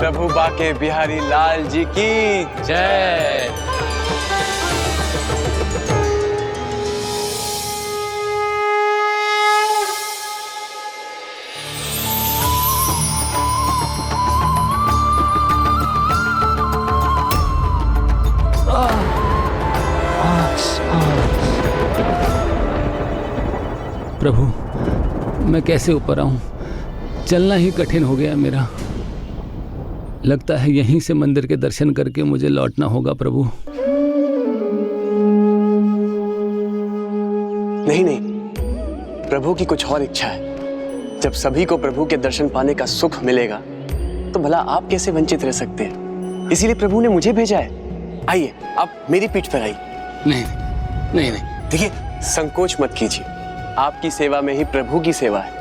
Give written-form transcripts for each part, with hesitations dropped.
प्रभु बाके बिहारी लाल जी की जय। प्रभु, मैं कैसे ऊपर आऊं? चलना ही कठिन हो गया मेरा। लगता है यहीं से मंदिर के दर्शन करके मुझे लौटना होगा प्रभु। नहीं नहीं, प्रभु की कुछ और इच्छा है। जब सभी को प्रभु के दर्शन पाने का सुख मिलेगा तो भला आप कैसे वंचित रह सकते हैं? इसीलिए प्रभु ने मुझे भेजा है। आइए, आप मेरी पीठ पर आइए। नहीं नहीं नहीं, देखिए, संकोच मत कीजिए। आपकी सेवा में ही प्रभु की सेवा है,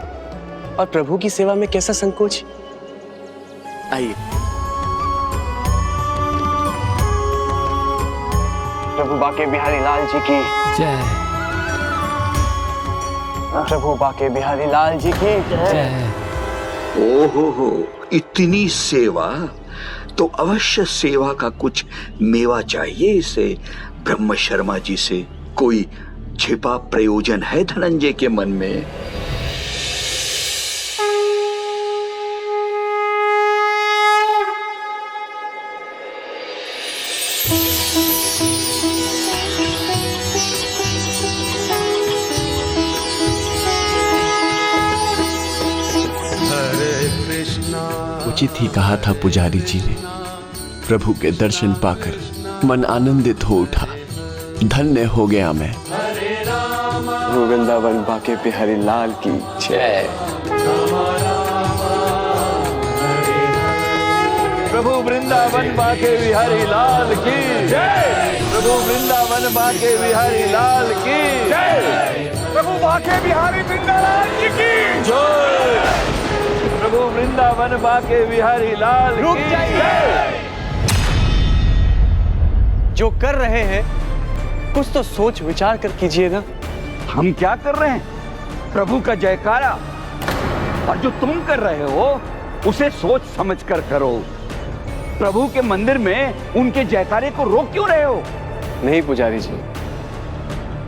और प्रभु की सेवा में कैसा संकोच। आइए। प्रभु बाके बिहारी लाल जी की जय। प्रभु बाके बिहारी लाल जी की जय। ओहो, इतनी सेवा तो अवश्य सेवा का कुछ मेवा चाहिए इसे। ब्रह्म शर्मा जी से कोई छिपा प्रयोजन है धनंजय के मन में? उचित ही कहा था पुजारी जी ने। प्रभु के दर्शन पाकर मन आनंदित हो उठा। धन्य हो गया मैं। वृंदावन बाके बिहारी लाल की जय। प्रभु वृंदावन बाके बिहारी लाल की जय। प्रभु वृंदावन बाके बिहारी लाल की जय। प्रभु बाके बिहारी वृंदावन जी की जय। प्रभु वृंदावन बाके बिहारी लाल की जय। जो कर रहे हैं कुछ तो सोच विचार कर कीजिए ना। हम क्या कर रहे हैं? प्रभु का जयकारा। और जो तुम कर रहे हो उसे सोच समझ कर करो। प्रभु के मंदिर में उनके जयकारे को रोक क्यों रहे हो? नहीं पुजारी जी,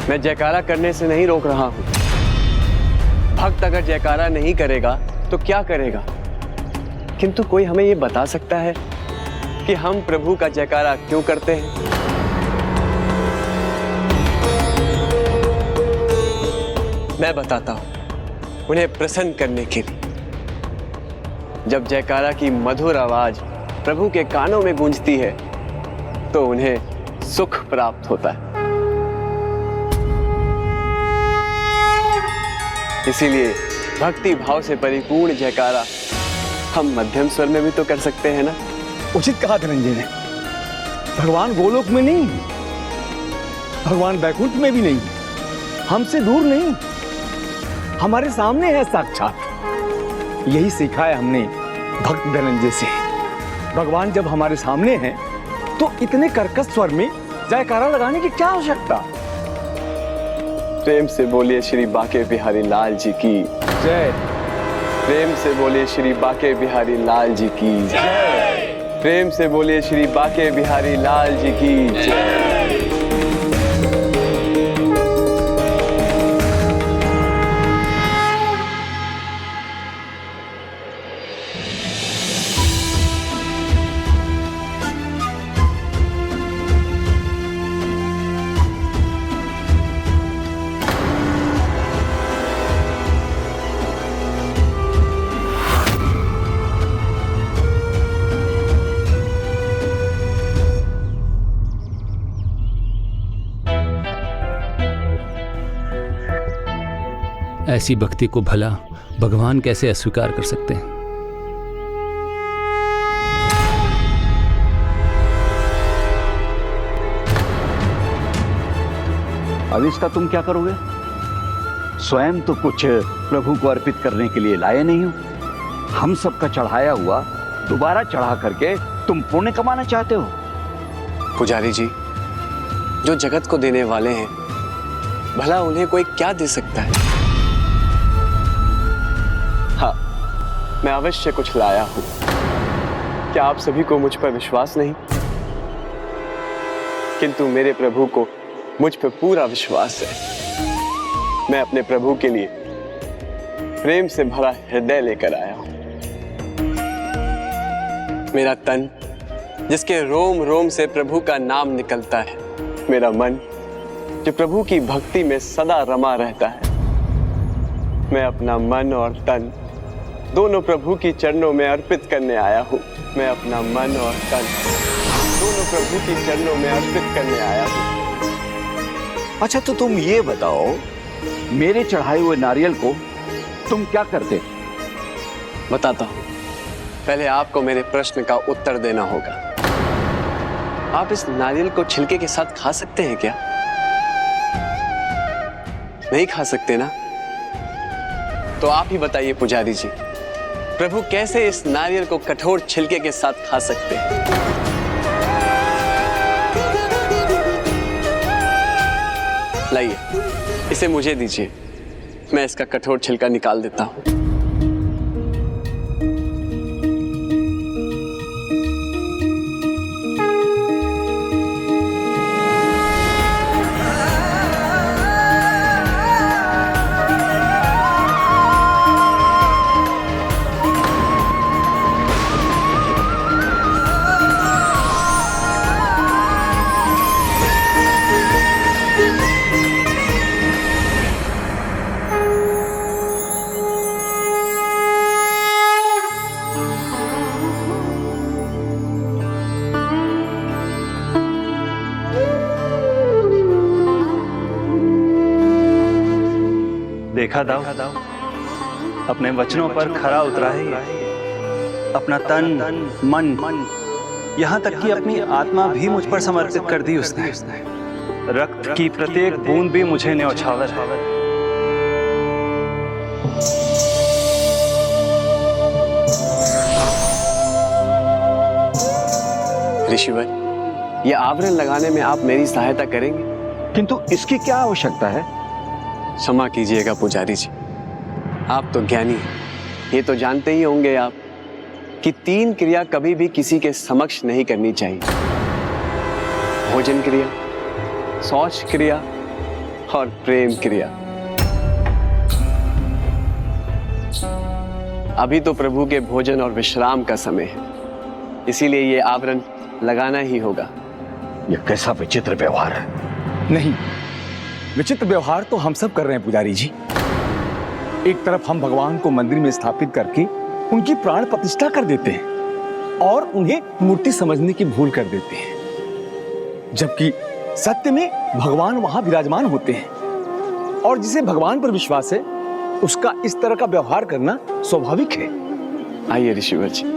मैं जयकारा करने से नहीं रोक रहा हूं। भक्त अगर जयकारा नहीं करेगा तो क्या करेगा? किंतु कोई हमें यह बता सकता है कि हम प्रभु का जयकारा क्यों करते हैं? मैं बताता हूं, उन्हें प्रसन्न करने के लिए। जब जयकारा की मधुर आवाज प्रभु के कानों में गूंजती है तो उन्हें सुख प्राप्त होता है। इसीलिए भक्ति भाव से परिपूर्ण जयकारा हम मध्यम स्वर में भी तो कर सकते हैं ना। उचित कहा धनंजय ने। भगवान गोलोक में नहीं, भगवान बैकुंठ में भी नहीं, हमसे दूर नहीं, हमारे सामने है साक्षात। यही सीखा है हमने भक्त धनंजय से। भगवान जब हमारे सामने हैं तो इतने कर्कश स्वर में जयकारा लगाने की क्या आवश्यकता? प्रेम से बोलिए श्री बाके बिहारी लाल जी की जय। प्रेम से बोलिए श्री बाके बिहारी लाल जी की जय। प्रेम से बोलिए श्री बाके बिहारी लाल जी की जय। ऐसी भक्ति को भला भगवान कैसे अस्वीकार कर सकते हैं? अब इसका तुम क्या करोगे? स्वयं तो कुछ प्रभु को अर्पित करने के लिए लाए नहीं हो। हम सबका चढ़ाया हुआ दोबारा चढ़ा करके तुम पुण्य कमाना चाहते हो? पुजारी जी, जो जगत को देने वाले हैं, भला उन्हें कोई क्या दे सकता है? हाँ, मैं अवश्य कुछ लाया हूं। क्या आप सभी को मुझ पर विश्वास नहीं? किंतु मेरे प्रभु को मुझ पर पूरा विश्वास है। मैं अपने प्रभु के लिए प्रेम से भरा हृदय लेकर आया हूं। मेरा तन जिसके रोम रोम से प्रभु का नाम निकलता है, मेरा मन जो प्रभु की भक्ति में सदा रमा रहता है, मैं अपना मन और तन दोनों प्रभु की चरणों में अर्पित करने आया हूं। मैं अपना मन और तन दोनों प्रभु की चरणों में अर्पित करने आया हूं। अच्छा, तो तुम ये बताओ, मेरे चढ़ाए हुए नारियल को तुम क्या करते? बताता हूं। पहले आपको मेरे प्रश्न का उत्तर देना होगा। आप इस नारियल को छिलके के साथ खा सकते हैं क्या? नहीं खा सकते ना? तो आप ही बताइए पुजारी जी, प्रभु कैसे इस नारियल को कठोर छिलके के साथ खा सकते हैं? लाइए, इसे मुझे दीजिए, मैं इसका कठोर छिलका निकाल देता हूं। देखा दाऊ, अपने वचनों पर खरा उतरा है ये। अपना तन मन यहाँ तक कि अपनी आत्मा भी मुझ पर समर्पित कर दी उसने। रक्त की प्रत्येक बूंद भी मुझे न्यौछावर है। ऋषिवर, यह आवरण लगाने में आप मेरी सहायता करेंगे? किंतु इसकी क्या आवश्यकता है? क्षमा कीजिएगा पुजारी जी, आप तो ज्ञानी हैं। ये तो जानते ही होंगे आप कि 3 क्रिया कभी भी किसी के समक्ष नहीं करनी चाहिए। भोजन क्रिया, शौच क्रिया और प्रेम क्रिया। अभी तो प्रभु के भोजन और विश्राम का समय है, इसीलिए ये आवरण लगाना ही होगा। यह कैसा विचित्र व्यवहार है। नहीं, विचित्र व्यवहार तो हम सब कर रहे हैं पुजारी जी। एक तरफ हम भगवान को मंदिर में स्थापित करके उनकी प्राण प्रतिष्ठा कर देते हैं और उन्हें मूर्ति समझने की भूल कर देते हैं, जबकि सत्य में भगवान वहां विराजमान होते हैं और जिसे भगवान पर विश्वास है उसका इस तरह का व्यवहार करना स्वाभाविक है। आइए ऋषिवर जी।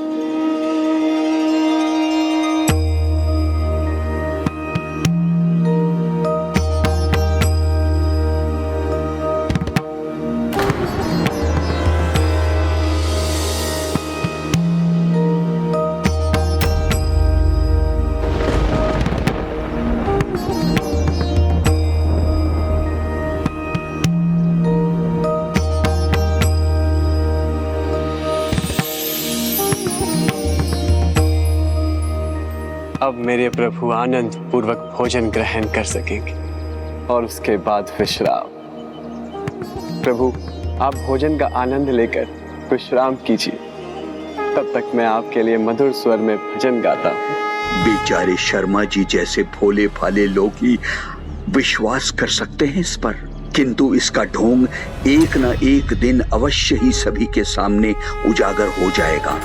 अब मेरे प्रभु आनंद पूर्वक भोजन ग्रहण कर सकेंगे और उसके बाद विश्राम। प्रभु, आप भोजन का आनंद लेकर विश्राम कीजिए, तब तक मैं आपके लिए मधुर स्वर में भजन गाता हूँ। बेचारे शर्मा जी जैसे भोले भाले लोग ही विश्वास कर सकते हैं इस पर, किंतु इसका ढोंग एक न एक दिन अवश्य ही सभी के सामने उजागर हो जाएगा।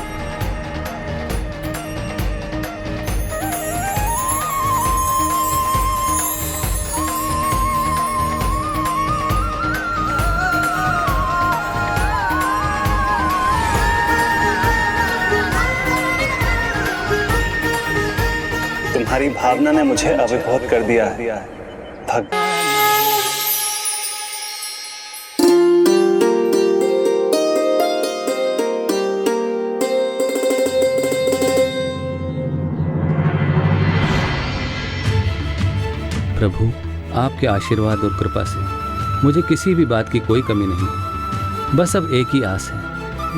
तुम्हारी भावना ने मुझे अभिभूत कर दिया है भक्त। प्रभु, आपके आशीर्वाद और कृपा से मुझे किसी भी बात की कोई कमी नहीं। बस अब एक ही आस है,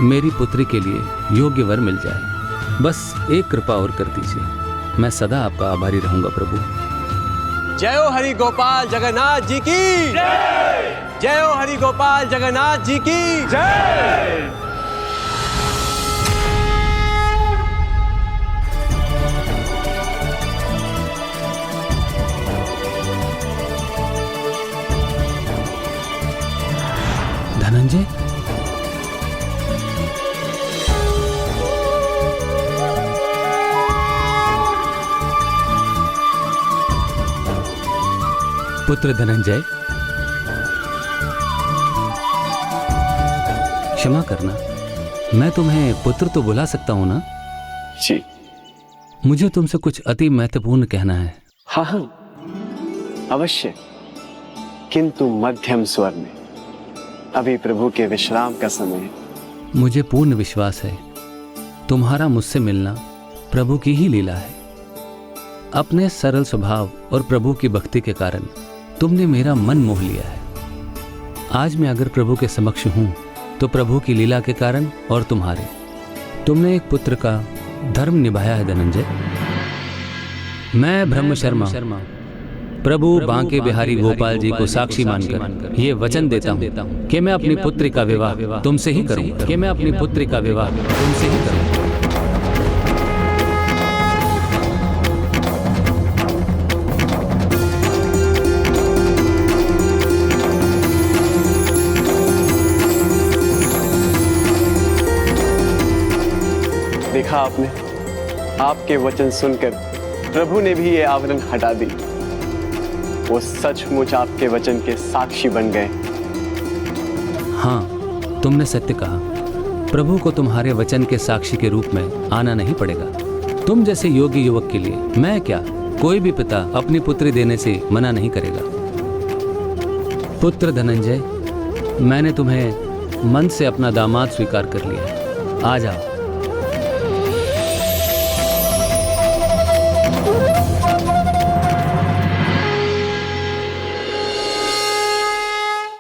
मेरी पुत्री के लिए योग्य वर मिल जाए। बस एक कृपा और कर दीजिए, मैं सदा आपका आभारी रहूंगा प्रभु। जय हो हरि गोपाल जगन्नाथ जी की जय हो हरि गोपाल जगन्नाथ जी की जय। धनंजय, पुत्र धनंजय, क्षमा करना, मैं तुम्हें पुत्र तो बुला सकता हूं ना? जी। मुझे तुमसे कुछ अति महत्वपूर्ण कहना है। हाँ हाँ अवश्य, किंतु मध्यम स्वर में। अभी प्रभु के विश्राम का समय है। मुझे पूर्ण विश्वास है तुम्हारा मुझसे मिलना प्रभु की ही लीला है। अपने सरल स्वभाव और प्रभु की भक्ति के कारण तुमने मेरा मन मोह लिया है। आज मैं अगर प्रभु के समक्ष हूं तो प्रभु की लीला के कारण और तुम्हारे। तुमने एक पुत्र का धर्म निभाया है धनंजय। मैं ब्रह्म शर्मा प्रभु बांके बिहारी गोपाल जी को साक्षी मानकर ये वचन देता हूँ कि मैं अपनी पुत्री का विवाह तुमसे ही करूँगा, कि मैं अपनी पुत्री का विवाह तुमसे ही करूँगा। देखा आपने, आपके वचन सुनकर प्रभु ने भी ये आवरण हटा दी। वो सचमुच आपके वचन के साक्षी बन गए। हाँ, तुमने सत्य कहा। प्रभु को तुम्हारे वचन के साक्षी के रूप में आना नहीं पड़ेगा। तुम जैसे योगी युवक के लिए मैं क्या, कोई भी पिता अपनी पुत्री देने से मना नहीं करेगा। पुत्र धनंजय, मैंने तुम्हें मन से अपना दामाद स्वीकार कर लिया। आ जाओ।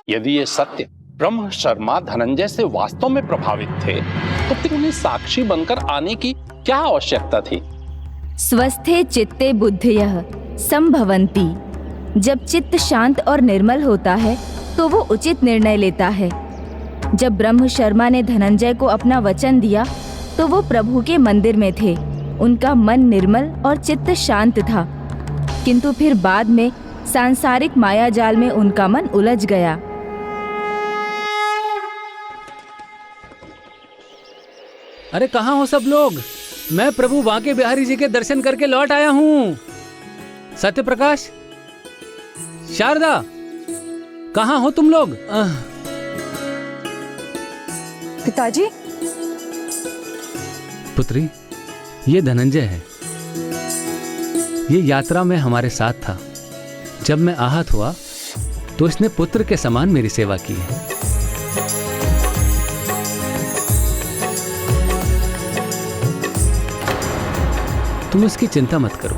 यदि ये सत्य ब्रह्म शर्मा धनंजय से वास्तव में प्रभावित थे तो फिर उन्हें साक्षी बनकर आने की क्या आवश्यकता थी? स्वस्थे चित्ते बुद्धयः संभवन्ति। जब चित्त शांत और निर्मल होता है तो वो उचित निर्णय लेता है। जब ब्रह्म शर्मा ने धनंजय को अपना वचन दिया तो वो प्रभु के मंदिर में थे। उनका मन निर्मल और चित्त शांत था, किंतु फिर बाद में सांसारिक माया जाल में उनका मन उलझ गया। अरे कहाँ हो सब लोग? मैं प्रभु बांके बिहारी जी के दर्शन करके लौट आया हूँ। सत्य प्रकाश, शारदा, कहाँ हो तुम लोग? पिताजी। पुत्री, ये धनंजय है। ये यात्रा में हमारे साथ था। जब मैं आहत हुआ तो इसने पुत्र के समान मेरी सेवा की है। तुम इसकी चिंता मत करो,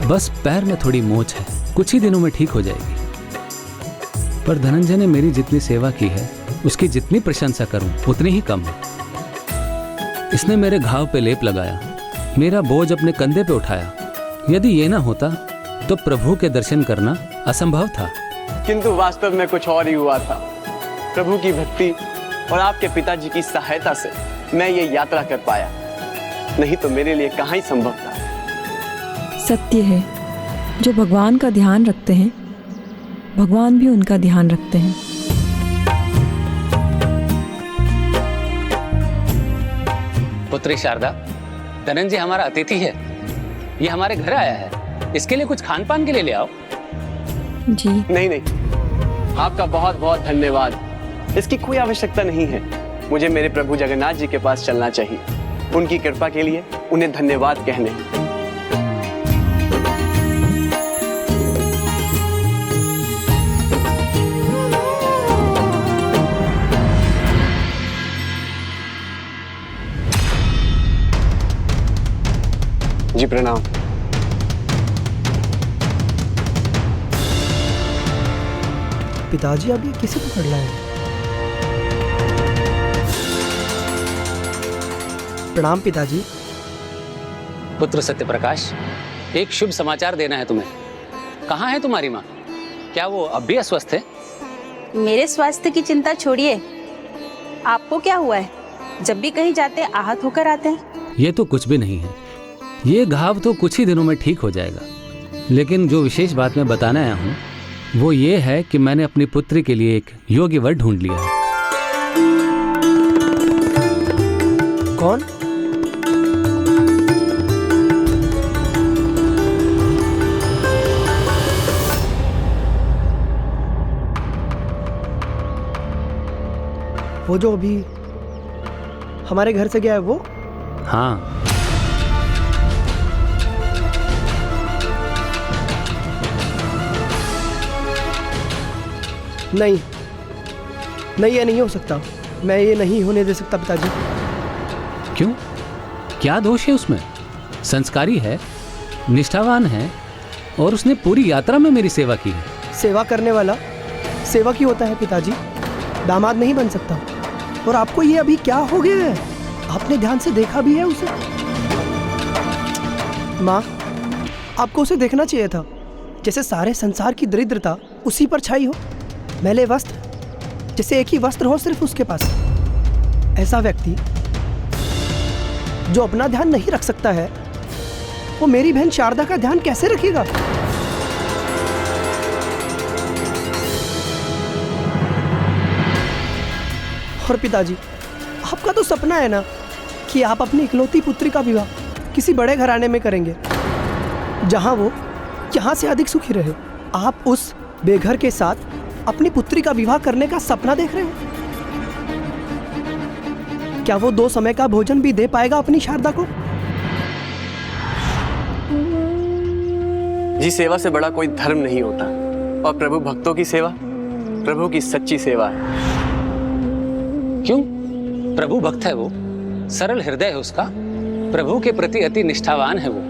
बस पैर में थोड़ी मोच है, कुछ ही दिनों में ठीक हो जाएगी। पर धनंजय ने मेरी जितनी सेवा की है उसकी जितनी प्रशंसा करूं उतनी ही कम है। इसने मेरे घाव पे लेप लगाया, मेरा बोझ अपने कंधे पे उठाया। यदि ये ना होता तो प्रभु के दर्शन करना असंभव था। किंतु वास्तव में कुछ और ही हुआ था। प्रभु की भक्ति और आपके पिताजी की सहायता से मैं ये यात्रा कर पाया, नहीं तो मेरे लिए कहाँ ही संभव था। सत्य है, जो भगवान का ध्यान रखते हैं भगवान भी उनका ध्यान रखते हैं। पुत्री शारदा, धनंजय हमारा अतिथि है। ये हमारे घर आया है, इसके लिए कुछ खान पान के लिए ले आओ। जी नहीं नहीं, आपका बहुत बहुत धन्यवाद। इसकी कोई आवश्यकता नहीं है। मुझे मेरे प्रभु जगन्नाथ जी के पास चलना चाहिए। उनकी कृपा के लिए उन्हें धन्यवाद कहने। जी प्रणाम। पिताजी, अब ये किसे पकड़ लाए? प्रणाम पिताजी। पुत्र सत्यप्रकाश, एक शुभ समाचार देना है तुम्हें। कहाँ है तुम्हारी माँ? क्या वो अब भी अस्वस्थ है? मेरे स्वास्थ्य की चिंता छोड़िए, आपको क्या हुआ है? जब भी कहीं जाते आहत होकर आते हैं। ये तो कुछ भी नहीं है, ये घाव तो कुछ ही दिनों में ठीक हो जाएगा। लेकिन जो विशेष बात मैं बताने आया हूँ वो ये है कि मैंने अपनी पुत्री के लिए एक योग्य वर ढूंढ लिया है। कौन? वो जो अभी हमारे घर से गया है वो? हाँ, नहीं नहीं, ये नहीं हो सकता। मैं ये नहीं होने दे सकता पिताजी। क्यों? क्या दोष है उसमें? संस्कारी है, निष्ठावान है और उसने पूरी यात्रा में मेरी सेवा की है। सेवा करने वाला सेवा की होता है पिताजी, दामाद नहीं बन सकता। और आपको ये अभी क्या हो गया है? आपने ध्यान से देखा भी है उसे? माँ, आपको उसे देखना चाहिए था। जैसे सारे संसार की दरिद्रता उसी पर छाई हो, मैले वस्त्र जैसे एक ही वस्त्र हो सिर्फ उसके पास। ऐसा व्यक्ति जो अपना ध्यान नहीं रख सकता है, वो मेरी बहन शारदा का ध्यान कैसे रखेगा? और पिताजी, आपका तो सपना है ना कि आप अपनी इकलौती पुत्री का विवाह किसी बड़े घराने में करेंगे, जहां वो यहाँ से अधिक सुखी रहे। आप उस बेघर के साथ अपनी पुत्री का विवाह करने का सपना देख रहे हैं। क्या वो 2 समय का भोजन भी दे पाएगा अपनी शारदा को? जी, सेवा से बड़ा कोई धर्म नहीं होता और प्रभु भक्तों की सेवा प्रभु की सच्ची सेवा है। क्यों? प्रभु भक्त है वो, सरल हृदय है उसका, प्रभु के प्रति अति निष्ठावान है वो।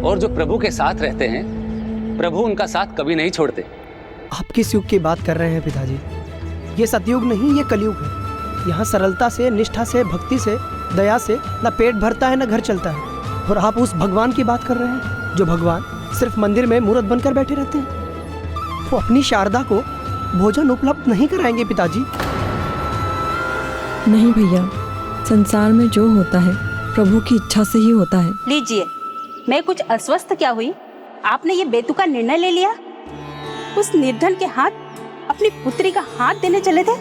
और जो प्रभु के साथ रहते हैं, प्रभु उनका साथ कभी नहीं छोड़ते। आप किस युग की बात कर रहे हैं पिताजी? ये सतयुग नहीं, ये कलयुग है। यहाँ सरलता से, निष्ठा से, भक्ति से, दया से न पेट भरता है न घर चलता है। और आप उस भगवान की बात कर रहे हैं जो भगवान सिर्फ मंदिर में मूर्त बनकर बैठे रहते हैं। वो अपनी शारदा को भोजन उपलब्ध नहीं कराएंगे पिताजी। नहीं भैया, संसार में जो होता है प्रभु की इच्छा से ही होता है। लीजिए, मैं कुछ अस्वस्थ क्या हुई? आपने ये बेतुका निर्णय ले लिया? उस निर्धन के हाथ अपनी पुत्री का हाथ देने चले थे?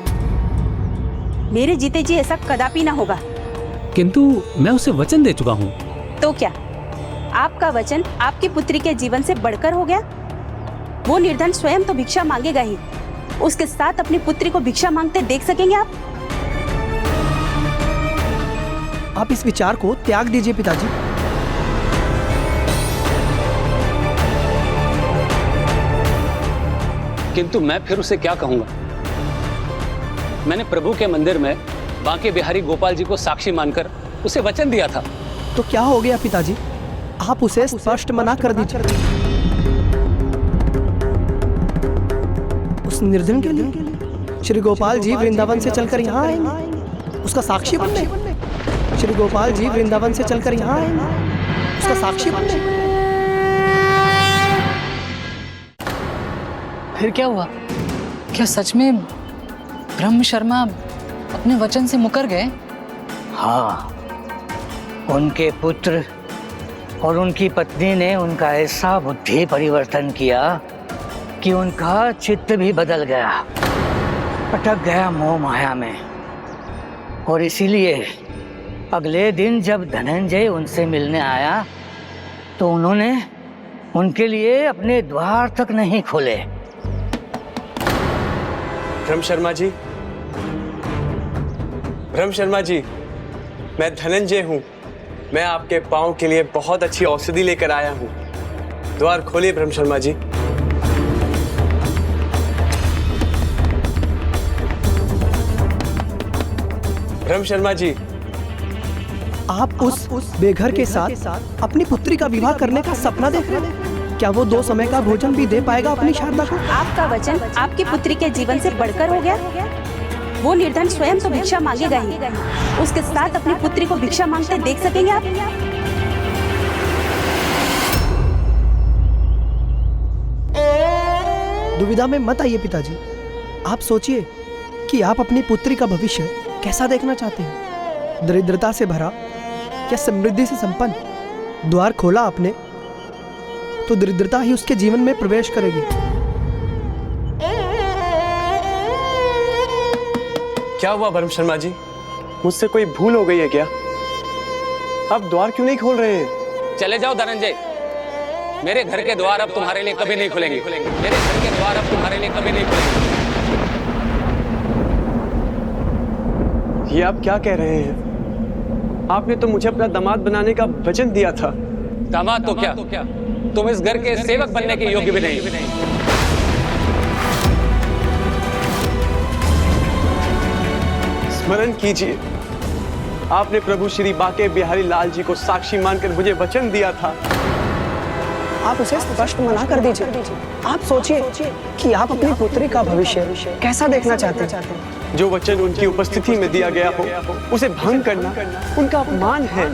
मेरे जीते जी ऐसा कदापि ना होगा। किंतु मैं उसे वचन दे चुका हूँ। तो क्या आपका वचन आपकी पुत्री के जीवन से बढ़कर हो गया? वो निर्धन स्वयं तो भिक्षा मांगेगा ही, उसके साथ अपनी पुत्री को भिक्षा मांगते देख सकेंगे आप? आप इस विचार को त्याग दीजिए पिताजी। किंतु मैं फिर उसे क्या कहूंगा? मैंने प्रभु के मंदिर में बांके बिहारी गोपाल जी को साक्षी मानकर उसे वचन दिया था। तो क्या हो गया पिताजी? आप उसे स्पष्ट मना कर दीजिए। उस निर्धन के लिए श्री गोपाल जी वृंदावन से चलकर यहाँ आएंगे, उसका साक्षी बनने। श्री गोपाल जी वृंदावन से चलकर यहाँ आएंगे, उसका साक्षी बनने। फिर क्या हुआ? क्या सच में ब्रह्म शर्मा अपने वचन से मुकर गए? हाँ, उनके पुत्र और उनकी पत्नी ने उनका ऐसा बुद्धि परिवर्तन किया कि उनका चित्त भी बदल गया, अटक गया मोह माया में। और इसीलिए अगले दिन जब धनंजय उनसे मिलने आया तो उन्होंने उनके लिए अपने द्वार तक नहीं खोले। ब्रह्म शर्मा जी, ब्रह्म शर्मा जी, मैं धनंजय हूँ। मैं आपके पाँव के लिए बहुत अच्छी औषधि लेकर आया हूँ। द्वार खोलिए ब्रह्म शर्मा जी। ब्रह्म शर्मा जी, आप उस बेघर के साथ अपनी पुत्री का विवाह करने का सपना देख रहे हैं? क्या वो 2 समय का भोजन भी दे पाएगा अपनी शारदा को? आपका वचन आपकी पुत्री के जीवन से बढ़कर हो गया? वो निर्धन स्वयं तो भिक्षा मांगेगा ही, उसके साथ अपनी पुत्री को भिक्षा मांगते देख सकेंगे आप? दुविधा में मत आइए पिताजी। आप सोचिए कि आप अपनी पुत्री का भविष्य कैसा देखना चाहते हैं, दरिद्रता से भरा या समृद्धि से संपन्न। द्वार खोला आपने तो दरिद्रता ही उसके जीवन में प्रवेश करेगी। क्या हुआ ब्रह्म शर्मा जी, मुझसे कोई भूल हो गई है क्या? आप द्वार क्यों नहीं खोल रहे हैं? चले जाओ धनंजय, मेरे घर के द्वार अब तुम्हारे लिए कभी नहीं खुलेंगे। मेरे घर के द्वार अब तुम्हारे लिए कभी नहीं खुलेंगे। ये आप क्या कह रहे हैं? आपने तो मुझे अपना दामाद बनाने का वचन दिया था। दामाद तो क्या, तुम इस घर के सेवक बनने के योग्य भी नहीं। स्मरण कीजिए, आपने प्रभु श्री बाके बिहारी लाल जी को साक्षी मानकर मुझे वचन दिया था। आप उसे स्पष्ट मना कर दीजिए। आप सोचिए कि आप अपनी पुत्री का भविष्य कैसा देखना चाहते हैं। जो वचन उनकी उपस्थिति में दिया गया हो उसे भंग करना उनका अपमान है।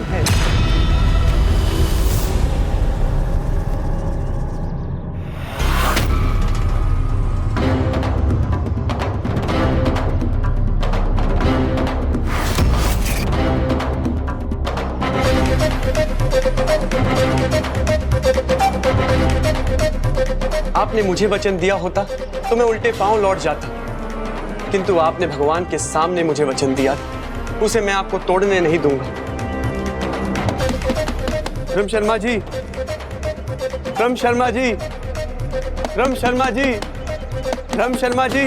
आपने मुझे वचन दिया होता तो मैं उल्टे पांव लौट जाता, किंतु आपने भगवान के सामने मुझे वचन दिया, उसे मैं आपको तोड़ने नहीं दूंगा। ब्रह्म शर्मा जी, ब्रह्म शर्मा जी, ब्रह्म शर्मा जी, ब्रह्म शर्मा जी,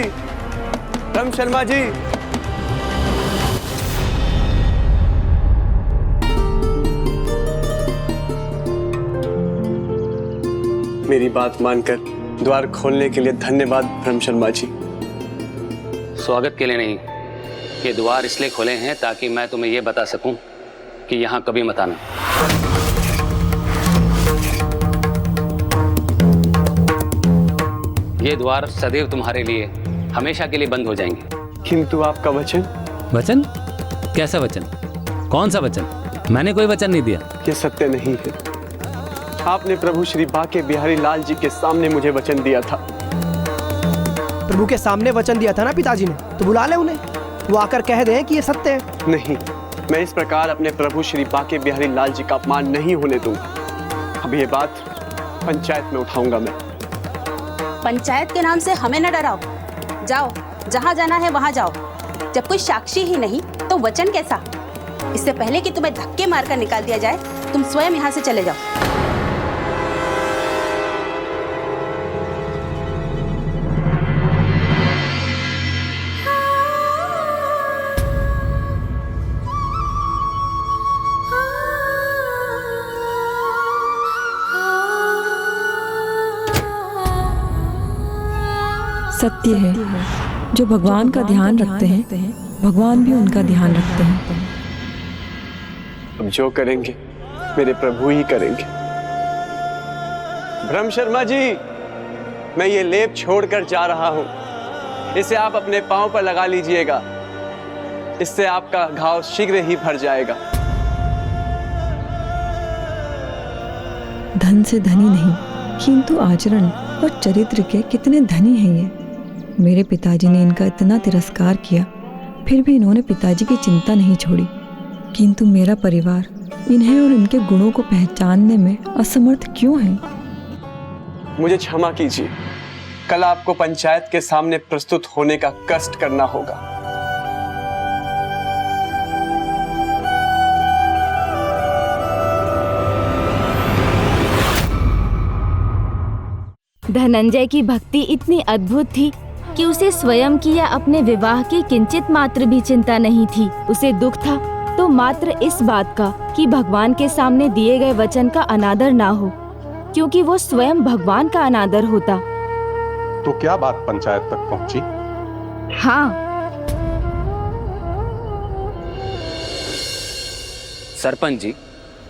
ब्रह्म शर्मा जी। मेरी बात मानकर द्वार खोलने के लिए धन्यवाद ब्रह्म शर्मा जी। स्वागत के लिए नहीं, ये द्वार इसलिए खोले हैं ताकि मैं तुम्हें ये बता सकूं कि यहां कभी मत आना। ये द्वार सदैव तुम्हारे लिए हमेशा के लिए बंद हो जाएंगे। किंतु आपका वचन? वचन? कैसा वचन? कौन सा वचन? मैंने कोई वचन नहीं दिया। ये सत्य नहीं है। आपने प्रभु श्री बाके बिहारी लाल जी के सामने मुझे वचन दिया था। प्रभु के सामने वचन दिया था ना पिताजी ने, तो बुला ले उन्हें, वो आकर कह दें कि ये सत्य है। नहीं, मैं इस प्रकार अपने प्रभु श्री बाके बिहारी लाल जी का अपमान नहीं होने दूंगा। अब ये बात पंचायत में उठाऊंगा मैं। पंचायत के नाम से हमें न डराओ। जाओ, जहाँ जाना है वहाँ जाओ। जब कोई साक्षी ही नहीं तो वचन कैसा? इससे पहले कि तुम्हें धक्के मारकर निकाल दिया जाए, तुम स्वयं यहाँ से चले जाओ। सत्य है, जो भगवान का ध्यान रखते हैं, भगवान भी उनका ध्यान रखते हैं। अब जो करेंगे मेरे प्रभु ही करेंगे। ब्रह्म शर्मा जी, मैं ये लेप छोड़कर जा रहा हूं, इसे आप अपने पांव पर लगा लीजिएगा, इससे आपका घाव शीघ्र ही भर जाएगा। धन से धनी नहीं, किंतु आचरण और चरित्र के कितने धनी हैं ये। मेरे पिताजी ने इनका इतना तिरस्कार किया, फिर भी इन्होंने पिताजी की चिंता नहीं छोड़ी। किंतु मेरा परिवार इन्हें और इनके गुणों को पहचानने में असमर्थ क्यों है? मुझे क्षमा कीजिए, कल आपको पंचायत के सामने प्रस्तुत होने का कष्ट करना होगा। धनंजय की भक्ति इतनी अद्भुत थी कि उसे स्वयं की या अपने विवाह की किंचित मात्र भी चिंता नहीं थी। उसे दुख था तो मात्र इस बात का कि भगवान के सामने दिए गए वचन का अनादर ना हो, क्योंकि वो स्वयं भगवान का अनादर होता। तो क्या बात पंचायत तक पहुंची? हाँ, सरपंच जी,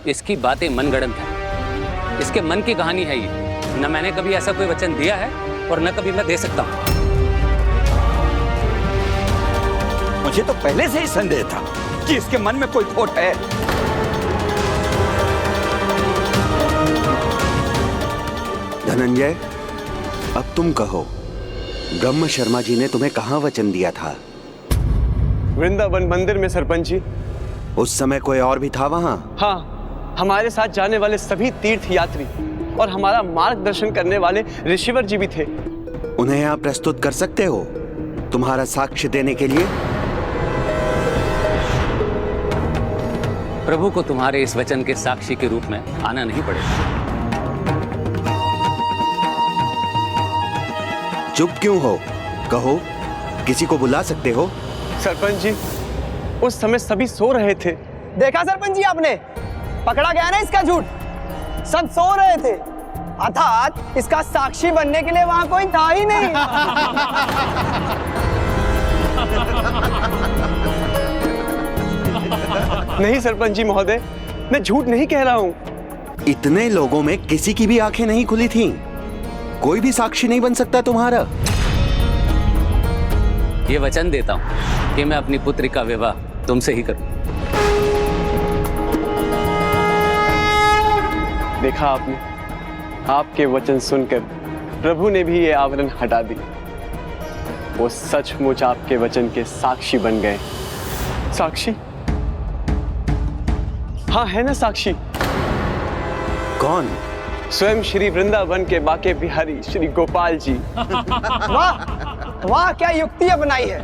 इसकी बातें मनगढ़ंत हैं। इसके मन की कहानी है ये। न मैंने कभी ऐसा कोई वचन दिया है और न कभी मैं दे सकता हूं। मुझे तो पहले से ही संदेह था कि इसके मन में कोई खोट है। धनंजय, अब तुम कहो, ब्रह्म शर्मा जी ने तुम्हें कहाँ वचन दिया था? वृंदावन मंदिर में सरपंच जी। उस समय कोई और भी था वहाँ? हाँ, हमारे साथ जाने वाले सभी तीर्थ यात्री और हमारा मार्गदर्शन करने वाले ऋषिवर जी भी थे। उन्हें यहाँ प्रस्तुत कर सकते हो तुम्हारा साक्ष्य देने के लिए? प्रभु को तुम्हारे इस वचन के साक्षी के रूप में आना नहीं पड़ेगा। चुप क्यों हो? कहो, किसी को बुला सकते हो। सरपंच जी, उस समय सभी सो रहे थे। देखा सरपंच जी आपने, पकड़ा गया ना इसका झूठ। सब सो रहे थे, अर्थात इसका साक्षी बनने के लिए वहां कोई था ही नहीं। नहीं सरपंच जी महोदय, मैं झूठ नहीं कह रहा हूँ। इतने लोगों में किसी की भी आंखें नहीं खुली थीं। कोई भी साक्षी नहीं बन सकता तुम्हारा। ये वचन देता हूं कि मैं अपनी पुत्री का विवाह तुमसे ही करूं। देखा आपने, आपके वचन सुनकर प्रभु ने भी ये आवरण हटा दी। वो सचमुच आपके वचन के साक्षी बन गए। साक्षी? हाँ, है ना साक्षी। कौन? स्वयं श्री वृंदावन के बाके बिहारी श्री गोपाल जी। वाह वाह, क्या युक्ति अपनाई है।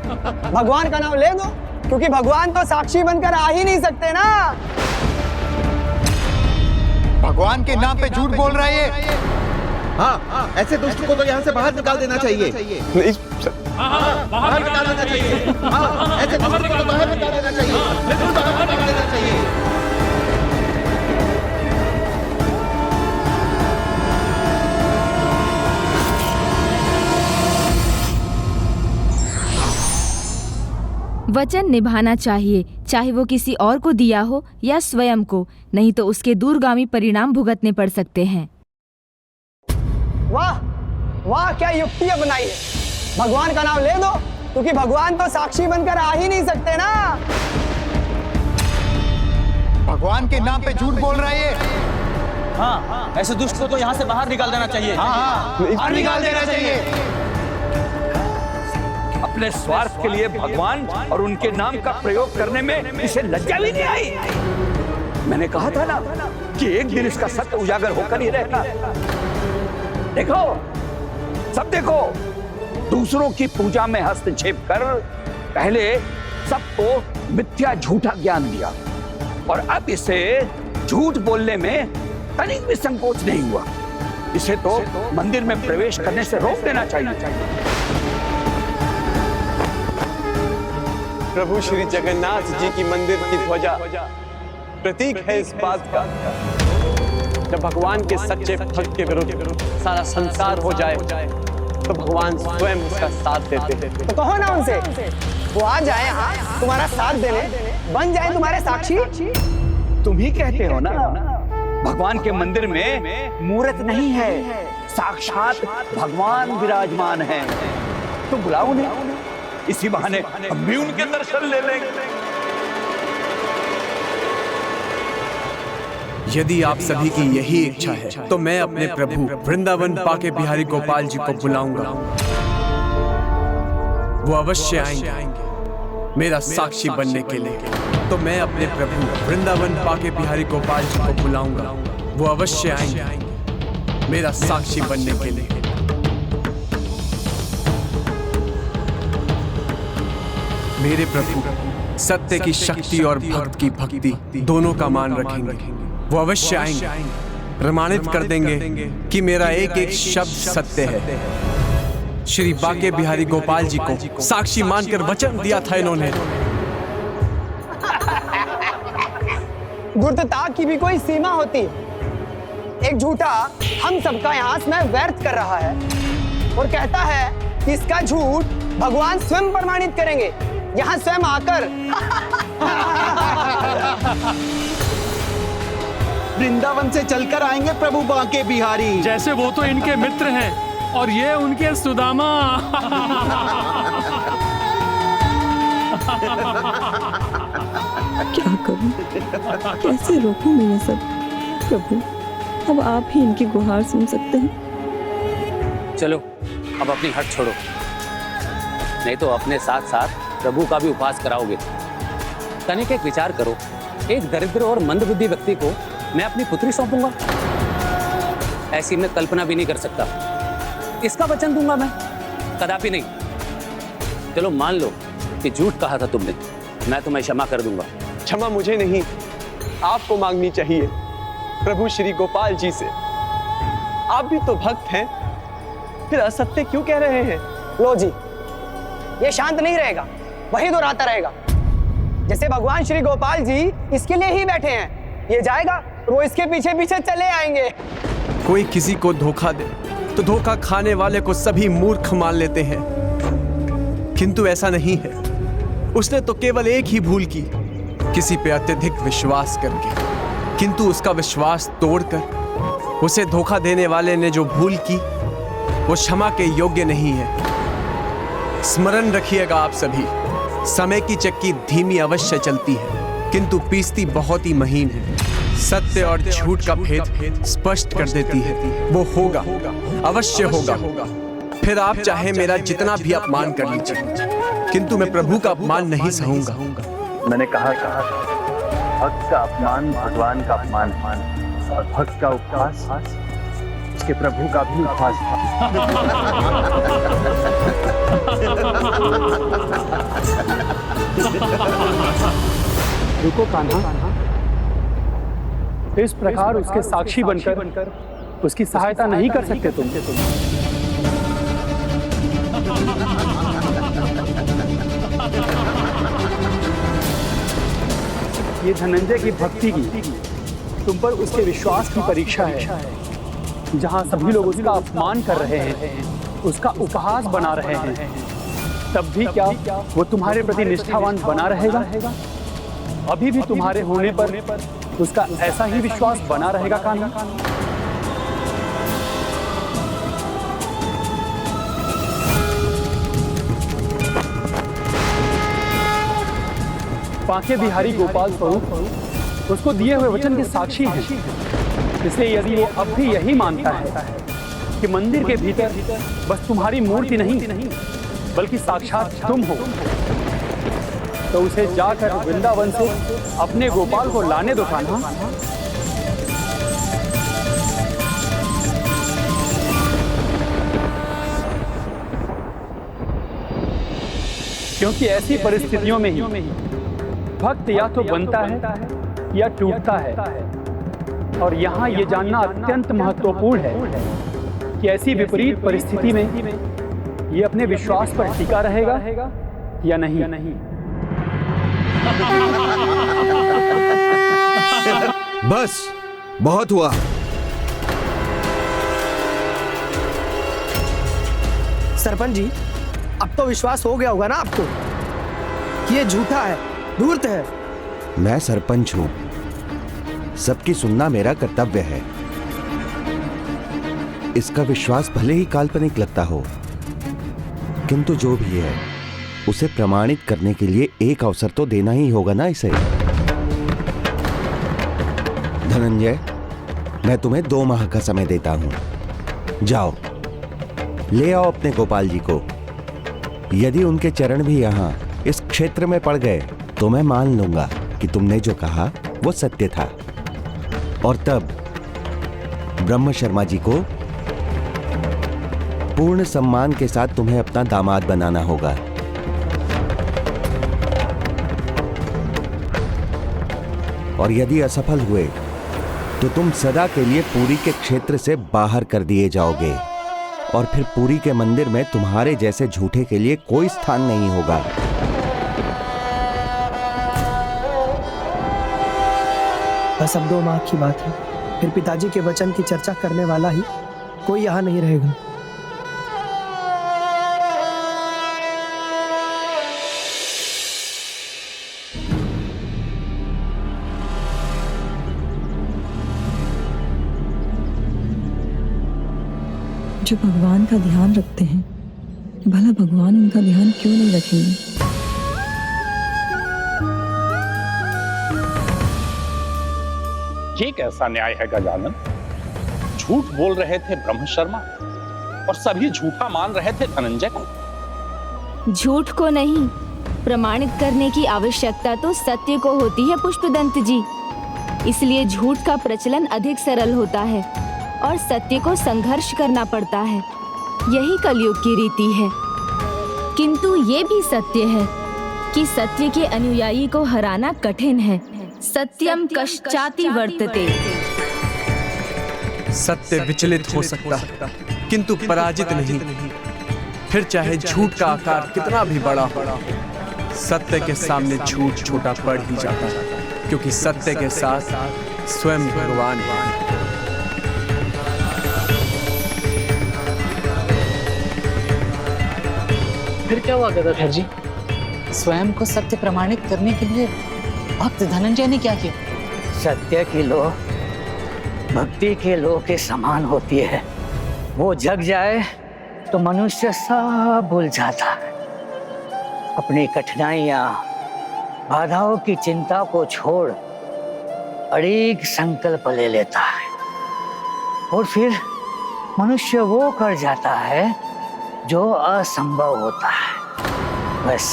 भगवान का नाम ले दो, क्योंकि भगवान तो साक्षी बनकर आ ही नहीं सकते ना। भगवान के नाम पे झूठ बोल रहा है। हाँ, ऐसे दुष्ट को तो यहाँ से बाहर निकाल देना चाहिए। नहीं, बाहर निकाल देना चाहिए। हाँ, ऐसे दुष्ट को तो बाहर निकाल देना चाहिए। बाहर निकाल देना चाहिए। वचन निभाना चाहिए, चाहे वो किसी और को दिया हो या स्वयं को, नहीं तो उसके दूरगामी परिणाम भुगतने पड़ सकते हैं। वाह वाह, क्या युक्ति अपनाई है। भगवान का नाम ले दो, क्योंकि भगवान तो साक्षी बनकर आ ही नहीं सकते ना। भगवान के नाम पे झूठ बोल रहा है। हाँ, ऐसे दुष्ट को तो यहाँ से बाहर निकाल देना चाहिए। हाँ, बाहर निकाल देना चाहिए। अपने स्वार्थ के लिए भगवान और उनके नाम का प्रयोग करने में इसे लज्जा भी नहीं आई। मैंने कहा था ना कि एक दिन इसका सत्य उजागर होकर ही रहेगा। देखो, सब देखो, दूसरों की पूजा में हस्तक्षेप कर पहले सबको मिथ्या झूठा ज्ञान दिया, और अब इसे झूठ बोलने में तनिक भी संकोच नहीं हुआ। इसे तो मंदिर में प्रवेश करने से रोक देना चाहिए। प्रभु श्री जगन्नाथ जी की मंदिर की ध्वजा प्रतीक है इस बात का, जब भगवान के सच्चे भक्त के विरुद्ध सारा संसार हो जाए तो भगवान स्वयं उसका साथ देते हैं। तो कहो ना उनसे, वो आ जाए यहाँ तुम्हारा साथ देने, बन जाए तुम्हारे साक्षी। तुम ही कहते हो ना, भगवान के मंदिर में मूर्त नहीं है, साक्षात भगवान विराजमान है। तो बुलाओ उन्हें, इसी बहाने हम भी उनके दर्शन ले लेंगे। यदि आप सभी की यही इच्छा है तो मैं अपने प्रभु वृंदावन बाके बिहारी गोपाल जी को बुलाऊंगा। वो अवश्य आएंगे मेरा साक्षी बनने के लिए। तो मैं अपने प्रभु वृंदावन बाके बिहारी गोपाल जी को बुलाऊंगा। वो अवश्य आएंगे मेरा साक्षी बनने के लिए। मेरे प्रभु सत्य की शक्ति और भक्त की भक्ति दोनों का मान रखेंगे। वो अवश्य आएंगे, प्रमाणित कर देंगे कि मेरा एक एक शब्द सत्य है। श्री बाके बिहारी गोपाल जी को साक्षी मानकर वचन दिया था इन्होंने। गुप्तता की भी कोई सीमा होती है। एक झूठा हम सबका यहाँ समय व्यर्थ कर रहा है और कहता है कि इसका झूठ भगवान स्वयं प्रमाणित करेंगे, यहाँ स्वयं आकर। वृंदावन से चलकर आएंगे प्रभु बांके बिहारी। जैसे वो तो इनके मित्र हैं और ये उनके सुदामा। क्या करूं, कैसे रोकूं मैं ये सब। प्रभु, अब आप ही इनकी गुहार सुन सकते हैं। चलो, अब अपनी हट छोड़ो, नहीं तो अपने साथ साथ प्रभु का भी उपवास कराओगे। तनिक एक विचार करो, एक दरिद्र और मंदबुद्धि व्यक्ति को मैं अपनी पुत्री सौंपूंगा? ऐसी मैं कल्पना भी नहीं कर सकता। इसका वचन दूंगा मैं? कदापि नहीं। चलो मान लो कि झूठ कहा था तुमने, मैं तुम्हें क्षमा कर दूंगा। क्षमा मुझे नहीं, आपको मांगनी चाहिए प्रभु श्री गोपाल जी से। आप भी तो भक्त हैं, फिर असत्य क्यों कह रहे हैं? लो जी, ये शांत नहीं रहेगा, वही दोहराता रहेगा। जैसे भगवान श्री गोपाल जी इसके लिए ही बैठे हैं, ये जाएगा वो इसके पीछे पीछे चले आएंगे। कोई किसी को धोखा दे तो धोखा खाने वाले को सभी मूर्ख मान लेते हैं, किंतु ऐसा नहीं है। उसने तो केवल एक ही भूल की, किसी पे अत्यधिक विश्वास करके, किंतु उसका विश्वास तोड़कर उसे धोखा देने वाले ने जो भूल की वो क्षमा के योग्य नहीं है। स्मरण रखिएगा आप सभी, समय की चक्की धीमी अवश्य चलती है, किंतु पीसती बहुत ही महीन है। सत्य और झूठ का भेद स्पष्ट कर देती है। वो होगा, अवश्य होगा। फिर आप चाहे मेरा जितना भी अपमान कर लीजिए, किंतु मैं प्रभु का अपमान नहीं सहूंगा। मैंने कहा भक्त का अपमान भगवान का अपमान, और भक्त का उपवास उसके प्रभु का भी उपवास। रुको कान्हा, इस प्रकार उसके साक्षी बनकर उसकी सहायता नहीं कर सकते तुम। ये धनंजय की भक्ति की तुम पर उसके विश्वास की परीक्षा है। जहां सभी लोग उसका अपमान कर रहे हैं, उसका उपहास बना रहे हैं, तब भी क्या वो तुम्हारे प्रति निष्ठावान बना रहेगा? अभी भी तुम्हारे होने पर उसका ऐसा ही विश्वास बना रहेगा कान्हा? बांके बिहारी गोपाल स्वरूप उसको दिए हुए वचन के साक्षी हैं। इसलिए यदि वो अब भी यही मानता है कि मंदिर के भीतर बस तुम्हारी मूर्ति नहीं बल्कि साक्षात तुम हो, तो उसे जाकर वृंदावन से अपने गोपाल को लाने दो कान्हा। क्योंकि ऐसी परिस्थितियों में ही भक्त या तो बनता है या टूटता है। और यहाँ ये जानना अत्यंत महत्वपूर्ण है कि ऐसी विपरीत परिस्थिति में ये अपने विश्वास पर टिका रहेगा या नहीं। बस बहुत हुआ। सरपंच जी, अब तो विश्वास हो गया होगा ना आपको कि ये झूठा है, धूर्त है। मैं सरपंच हूं, सबकी सुनना मेरा कर्तव्य है। इसका विश्वास भले ही काल्पनिक लगता हो, किंतु जो भी है उसे प्रमाणित करने के लिए एक अवसर तो देना ही होगा ना इसे। धनंजय, मैं तुम्हें 2 माह का समय देता हूं। जाओ, ले आओ अपने गोपाल जी को। यदि उनके चरण भी यहां इस क्षेत्र में पड़ गए तो मैं मान लूंगा कि तुमने जो कहा वो सत्य था। और तब ब्रह्म शर्मा जी को पूर्ण सम्मान के साथ तुम्हें अपना दामाद बनाना होगा। और यदि असफल हुए तो तुम सदा के लिए पुरी के क्षेत्र से बाहर कर दिए जाओगे, और फिर पुरी के मंदिर में तुम्हारे जैसे झूठे के लिए कोई स्थान नहीं होगा। बस अब 2 माह की बात है, फिर पिताजी के वचन की चर्चा करने वाला ही कोई यहाँ नहीं रहेगा। जो भगवान का ध्यान रखते हैं, भला भगवान उनका ध्यान क्यों नहीं रखेंगे? ये कैसा न्याय है गजानन? झूठ बोल रहे थे ब्रह्म शर्मा और सभी झूठा मान रहे थे धनंजय को। झूठ को नहीं प्रमाणित करने की आवश्यकता तो सत्य को होती है पुष्पदंत जी। इसलिए झूठ का प्रचलन अधिक सरल होता है और सत्य को संघर्ष करना पड़ता है। यही कलयुग की रीति है। किंतु ये भी सत्य है कि सत्य के अनुयायी को हराना कठिन है। सत्यम कश्चाति वर्तते। सत्य विचलित हो सकता है किंतु पराजित नहीं। फिर चाहे झूठ का आकार कितना भी बड़ा हो, सत्य के सामने झूठ छोटा पड़ ही जाता है, क्योंकि सत्य के साथ स्वयं भगवान है। फिर क्या हुआ गदाधर जी? स्वयं को सत्य प्रमाणित करने के लिए भक्त धनंजय ने क्या किया? सत्य की लो भक्ति के लो के समान होती है। वो जग जाए तो मनुष्य सब भूल जाता है। अपनी कठिनाइयां बाधाओं की चिंता को छोड़ अड़िग संकल्प ले लेता है और फिर मनुष्य वो कर जाता है जो असंभव होता है। बस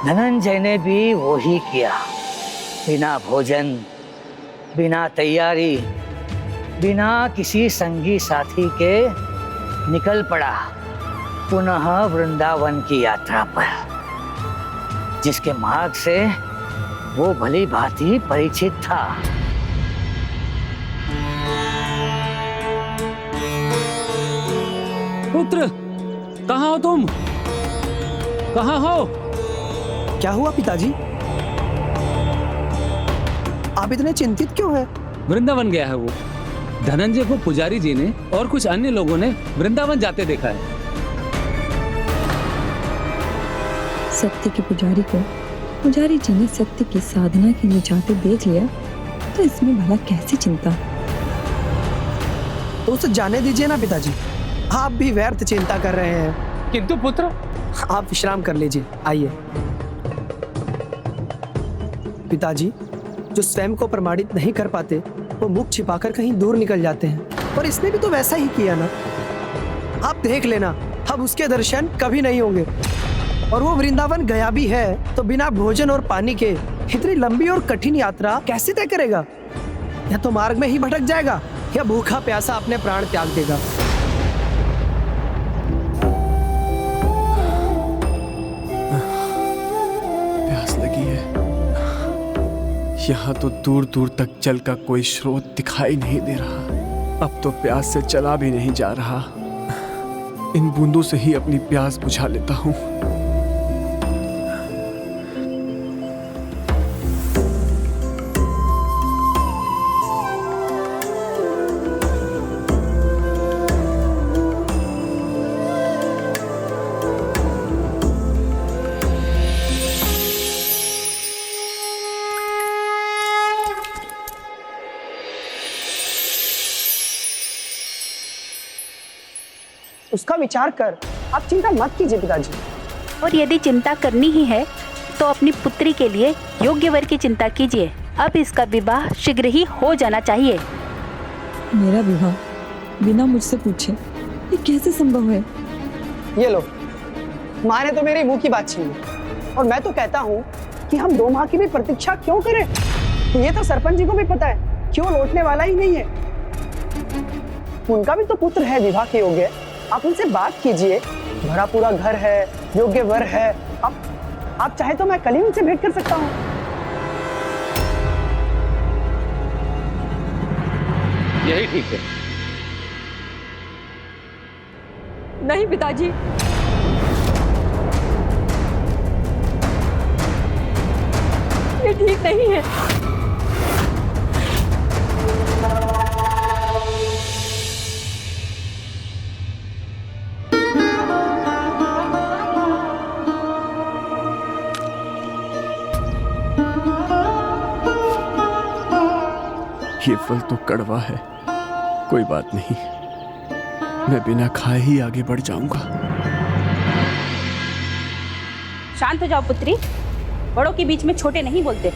धनंजय ने भी वो ही किया। बिना भोजन, बिना तैयारी, बिना किसी संगी साथी के निकल पड़ा पुनः वृंदावन की यात्रा पर, जिसके मार्ग से वो भली भांति परिचित था। पुत्र, कहाँ हो तुम? कहाँ हो? क्या हुआ पिताजी? आप इतने चिंतित क्यों हैं? वृंदावन गया है वो। धनंजय को पुजारी जी ने और कुछ अन्य लोगों ने वृंदावन जाते देखा है। सत्य के पुजारी को पुजारी जी ने सत्य की साधना के लिए जाते देख लिया तो इसमें भला कैसी चिंता? उसे जाने दीजिए ना पिताजी, आप भी व्यर्थ चिंता कर रहे हैं। किंतु पुत्र, आप विश्राम कर लीजिए। आइए। पिताजी, जो स्वयं को प्रमाणित नहीं कर पाते वो मुख छिपाकर कहीं दूर निकल जाते हैं, और इसने भी तो वैसा ही किया ना। आप देख लेना, अब उसके दर्शन कभी नहीं होंगे। और वो वृंदावन गया भी है तो बिना भोजन और पानी के इतनी लंबी और कठिन यात्रा कैसे तय करेगा? या तो मार्ग में ही भटक जाएगा या भूखा प्यासा अपने प्राण त्याग देगा। प्यास लगी है। यहाँ तो दूर दूर तक जल का कोई स्रोत दिखाई नहीं दे रहा। अब तो प्यास से चला भी नहीं जा रहा। इन बूंदों से ही अपनी प्यास बुझा लेता हूँ। उसका विचार कर, आप चिंता मत कीजिए पिताजी। और यदि चिंता करनी ही है तो अपनी पुत्री के लिए योग्य वर की चिंता कीजिए। अब इसका विवाह शीघ्र ही हो जाना चाहिए। मेरा विवाह बिना मुझसे पूछे ये कैसे संभव है? ये लो, माँ ने तो मेरी मुंह की बात छीन ली। और मैं तो कहता हूँ कि हम 2 माह की भी प्रतीक्षा क्यों करें? ये तो सरपंच जी को भी पता है क्यों लौटने वाला ही नहीं है। उनका भी तो पुत्र है विवाह के योग्य। आप उनसे बात कीजिए। भरा पूरा घर है, योग्य वर है। आप चाहे तो मैं कल ही उनसे भेंट कर सकता हूँ। यही ठीक है। नहीं पिताजी, ये ठीक नहीं है। ये फल तो कड़वा है, कोई बात नहीं, मैं बिना खाए ही आगे बढ़ जाऊंगा। शांत हो जाओ पुत्री, बड़ों के बीच में छोटे नहीं बोलते।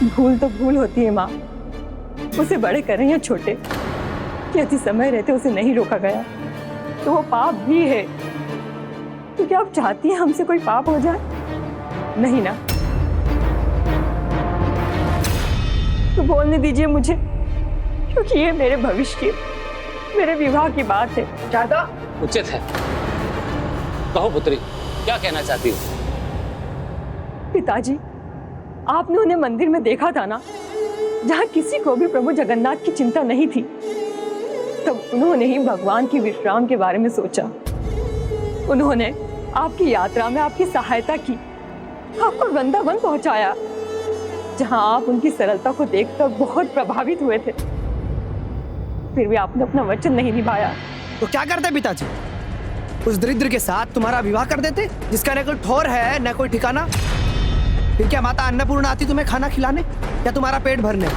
भूल तो भूल होती है माँ, उसे बड़े करें या छोटे, यदि समय रहते उसे नहीं रोका गया तो वो पाप भी है। तो क्या आप चाहती हैं हमसे कोई पाप हो जाए? नहीं ना? तो बोलने दीजिए मुझे, क्योंकि ये मेरे भविष्य, मेरे विवाह की बात है। चाहता उचित है। कहो पुत्री, क्या कहना चाहती हो? पिताजी, आपने उन्हें मंदिर में देखा था ना, जहाँ किसी को भी प्रभु जगन्नाथ की चिंता नहीं थी। तब उन्होंने ही भगवान की विश्राम के बारे में सोचा। उन्होंने आपकी यात्रा में आपकी सहायता की, आपको वृंदावन पहुंचाया, जहां आप उनकी सरलता को देखकर बहुत प्रभावित हुए थे। फिर भी आपने अपना वचन नहीं निभाया। तो क्या करते पिताजी? उस दरिद्र के साथ तुम्हारा विवाह कर देते, जिसका न कोई ठौर है न कोई ठिकाना। फिर क्या माता अन्नपूर्णा आती तुम्हें खाना खिलाने, या तुम्हारा पेट भरने,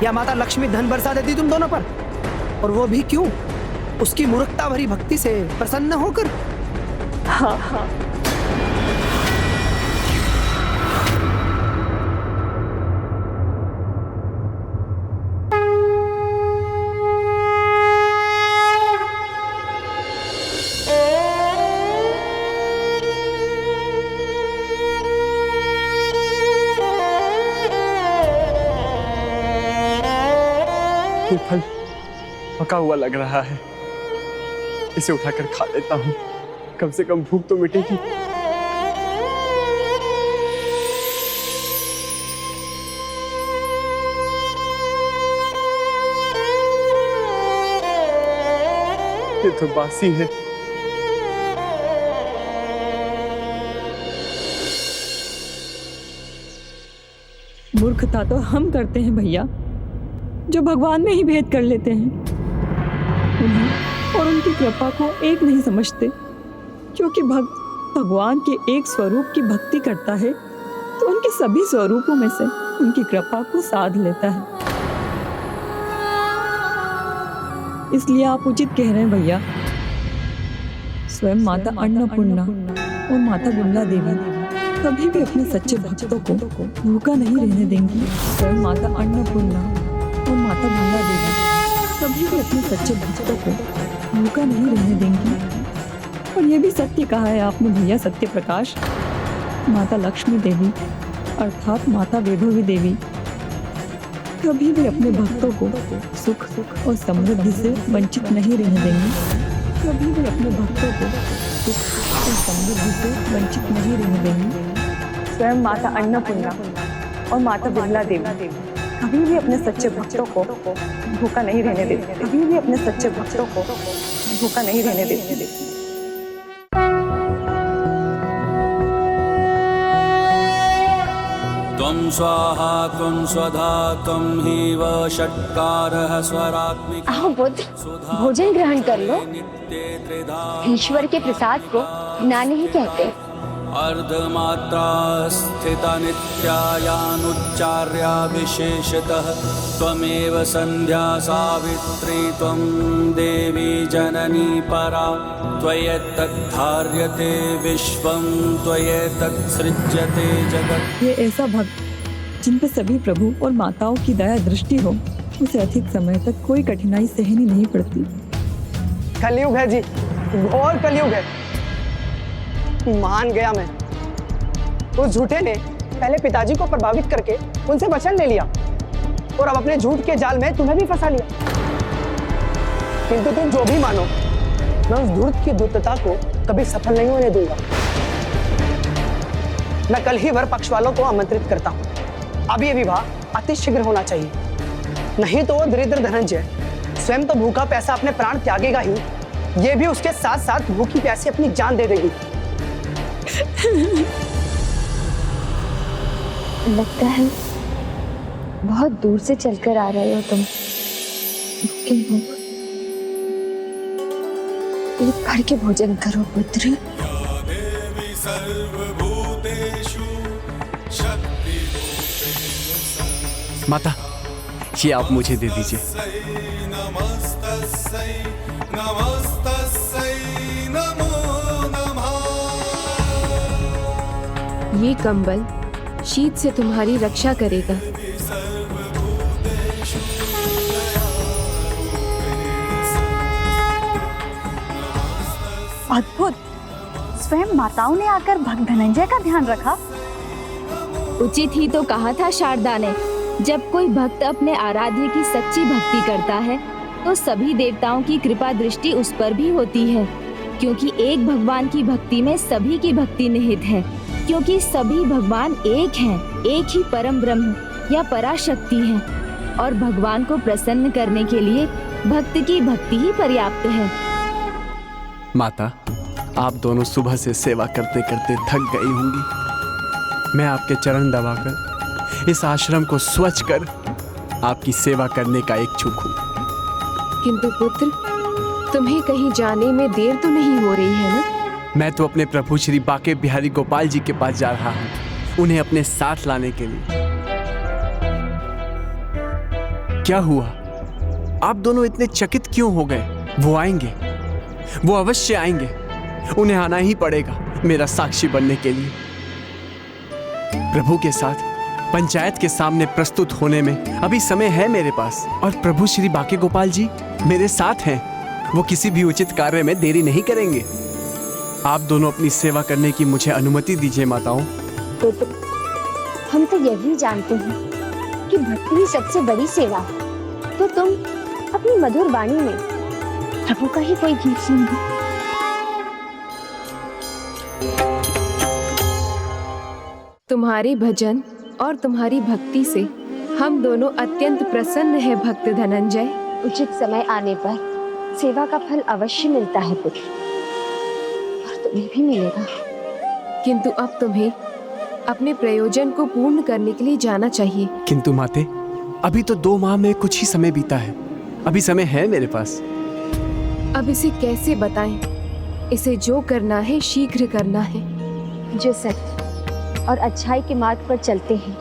या माता लक्ष्मी धन बरसा देती तुम दोनों पर? और वो भी क्यों? उसकी मूर्खता भरी भक्ति से प्रसन्न होकर। हाँ हाँ, ये फल पका हुआ लग रहा है, इसे उठाकर खा लेता हूँ, कम से कम भूख तो मिटेगी। ये तो बासी है। मूर्खता तो हम करते हैं भैया, जो भगवान में ही भेद कर लेते हैं। उन्हें और उनकी कृपा को एक नहीं समझते। क्योंकि भक्त भगवान के एक स्वरूप की भक्ति करता है तो उनके सभी स्वरूपों में से उनकी कृपा को साध लेता है। इसलिए आप उचित कह रहे हैं भैया। स्वयं माता अन्नपूर्णा और माता विमला देवी कभी भी अपने सच्चे भक्तों को भूखा नहीं रहने देंगी। स्वयं माता अन्नपूर्णा और माता विमला देवी कभी भी अपने सच्चे भक्तों को भूखा नहीं रहने देंगी। और ये भी सत्य कहा है आपने भैया सत्य प्रकाश। माता लक्ष्मी देवी अर्थात माता वैभवी देवी कभी भी अपने भक्तों को सुख और समृद्धि से वंचित नहीं रहने देंगी। कभी भी अपने भक्तों को सुख और समृद्धि से वंचित नहीं रहने देंगी। स्वयं माता अन्नपूर्णा और माता विमला देवी कभी भी अपने सच्चे भक्तों को भूखा नहीं रहने देती। कभी भी अपने सच्चे भक्तों को भूखा नहीं रहने देती। त्वं स्वाहा त्वं स्वधा त्वं हीव षट्कारः स्वरात्मिक। आओ बुद्ध, भोजन ग्रहण कर लो। ईश्वर के प्रसाद को ना नहीं कहते। अर्धमात्रा स्थिता नित्यायानुच्चार्या विशेषतः त्वमेव संध्या सावित्री त्वं देवी जननी परा त्वयैतत् धार्यते विश्वं त्वयैतत् सृज्यते जगत्। ये ऐसा भक्त जिन पे सभी प्रभु और माताओं की दया दृष्टि हो, उसे अधिक समय तक कोई कठिनाई सहनी नहीं पड़ती। कलयुग है जी, घोर कलयुग है। मान गया मैं। उस झूठे ने पहले पिताजी को प्रभावित करके उनसे वचन ले लिया और अब अपने झूठ के जाल में तुम्हें भी फंसा लिया। किंतु तुम जो भी मानो, मैं उस धूर्त की धूर्तता को कभी सफल नहीं होने दूंगा। मैं कल ही वर पक्ष वालों को आमंत्रित करता हूँ। अब ये विवाह अति शीघ्र होना चाहिए, नहीं तो वो दरिद्र धनंजय स्वयं तो भूखा प्यासा अपने प्राण त्यागेगा ही, ये भी उसके साथ साथ भूखी प्यासी अपनी जान दे देगी। लगता है बहुत दूर से चलकर आ रहे हो तुम। पेट भर के भोजन करो पुत्र। माता, ये आप मुझे दे दीजिए। ये कंबल शीत से तुम्हारी रक्षा करेगा। अद्भुत। स्वयं माताओं ने आकर भक्त धनंजय का ध्यान रखा। उचित ही तो कहा था शारदा ने। जब कोई भक्त अपने आराध्य की सच्ची भक्ति करता है तो सभी देवताओं की कृपा दृष्टि उस पर भी होती है, क्योंकि एक भगवान की भक्ति में सभी की भक्ति निहित है, क्योंकि सभी भगवान एक हैं, एक ही परम ब्रह्म या पराशक्ति हैं, और भगवान को प्रसन्न करने के लिए भक्त की भक्ति ही पर्याप्त है। माता, आप दोनों सुबह से सेवा करते करते थक गई होंगी। मैं आपके चरण दबाकर इस आश्रम को स्वच्छ कर आपकी सेवा करने का इच्छुक हूँ। किंतु पुत्र, तुम्हें कहीं जाने में देर तो नहीं हो रही है ना? मैं तो अपने प्रभु श्री बाके बिहारी गोपाल जी के पास जा रहा हूँ, उन्हें अपने साथ लाने के लिए। क्या हुआ? आप दोनों इतने चकित क्यों हो गए? वो आएंगे, वो अवश्य आएंगे। उन्हें आना ही पड़ेगा मेरा साक्षी बनने के लिए। प्रभु के साथ पंचायत के सामने प्रस्तुत होने में अभी समय है मेरे पास, और प्रभु श्री बाके गोपाल जी मेरे साथ हैं। वो किसी भी उचित कार्य में देरी नहीं करेंगे। आप दोनों अपनी सेवा करने की मुझे अनुमति दीजिए माताओं। पुत्र, हम तो यही जानते हैं कि भक्ति ही सबसे बड़ी सेवा है, तो तुम अपनी मधुर वाणी में प्रभु का ही कोई गीत सुन दो। तुम्हारे भजन और तुम्हारी भक्ति से हम दोनों अत्यंत प्रसन्न हैं भक्त धनंजय। उचित समय आने पर सेवा का फल अवश्य मिलता है पुत्र, और तुम्हें भी मिलेगा। किंतु अब तुम्हें अपने प्रयोजन को पूर्ण करने के लिए जाना चाहिए। किंतु माते, अभी तो 2 माह में कुछ ही समय बीता है, अभी समय है मेरे पास। अब इसे कैसे बताएं? इसे जो करना है शीघ्र करना है। जो सत्य और अच्छाई के मार्ग पर चलते हैं,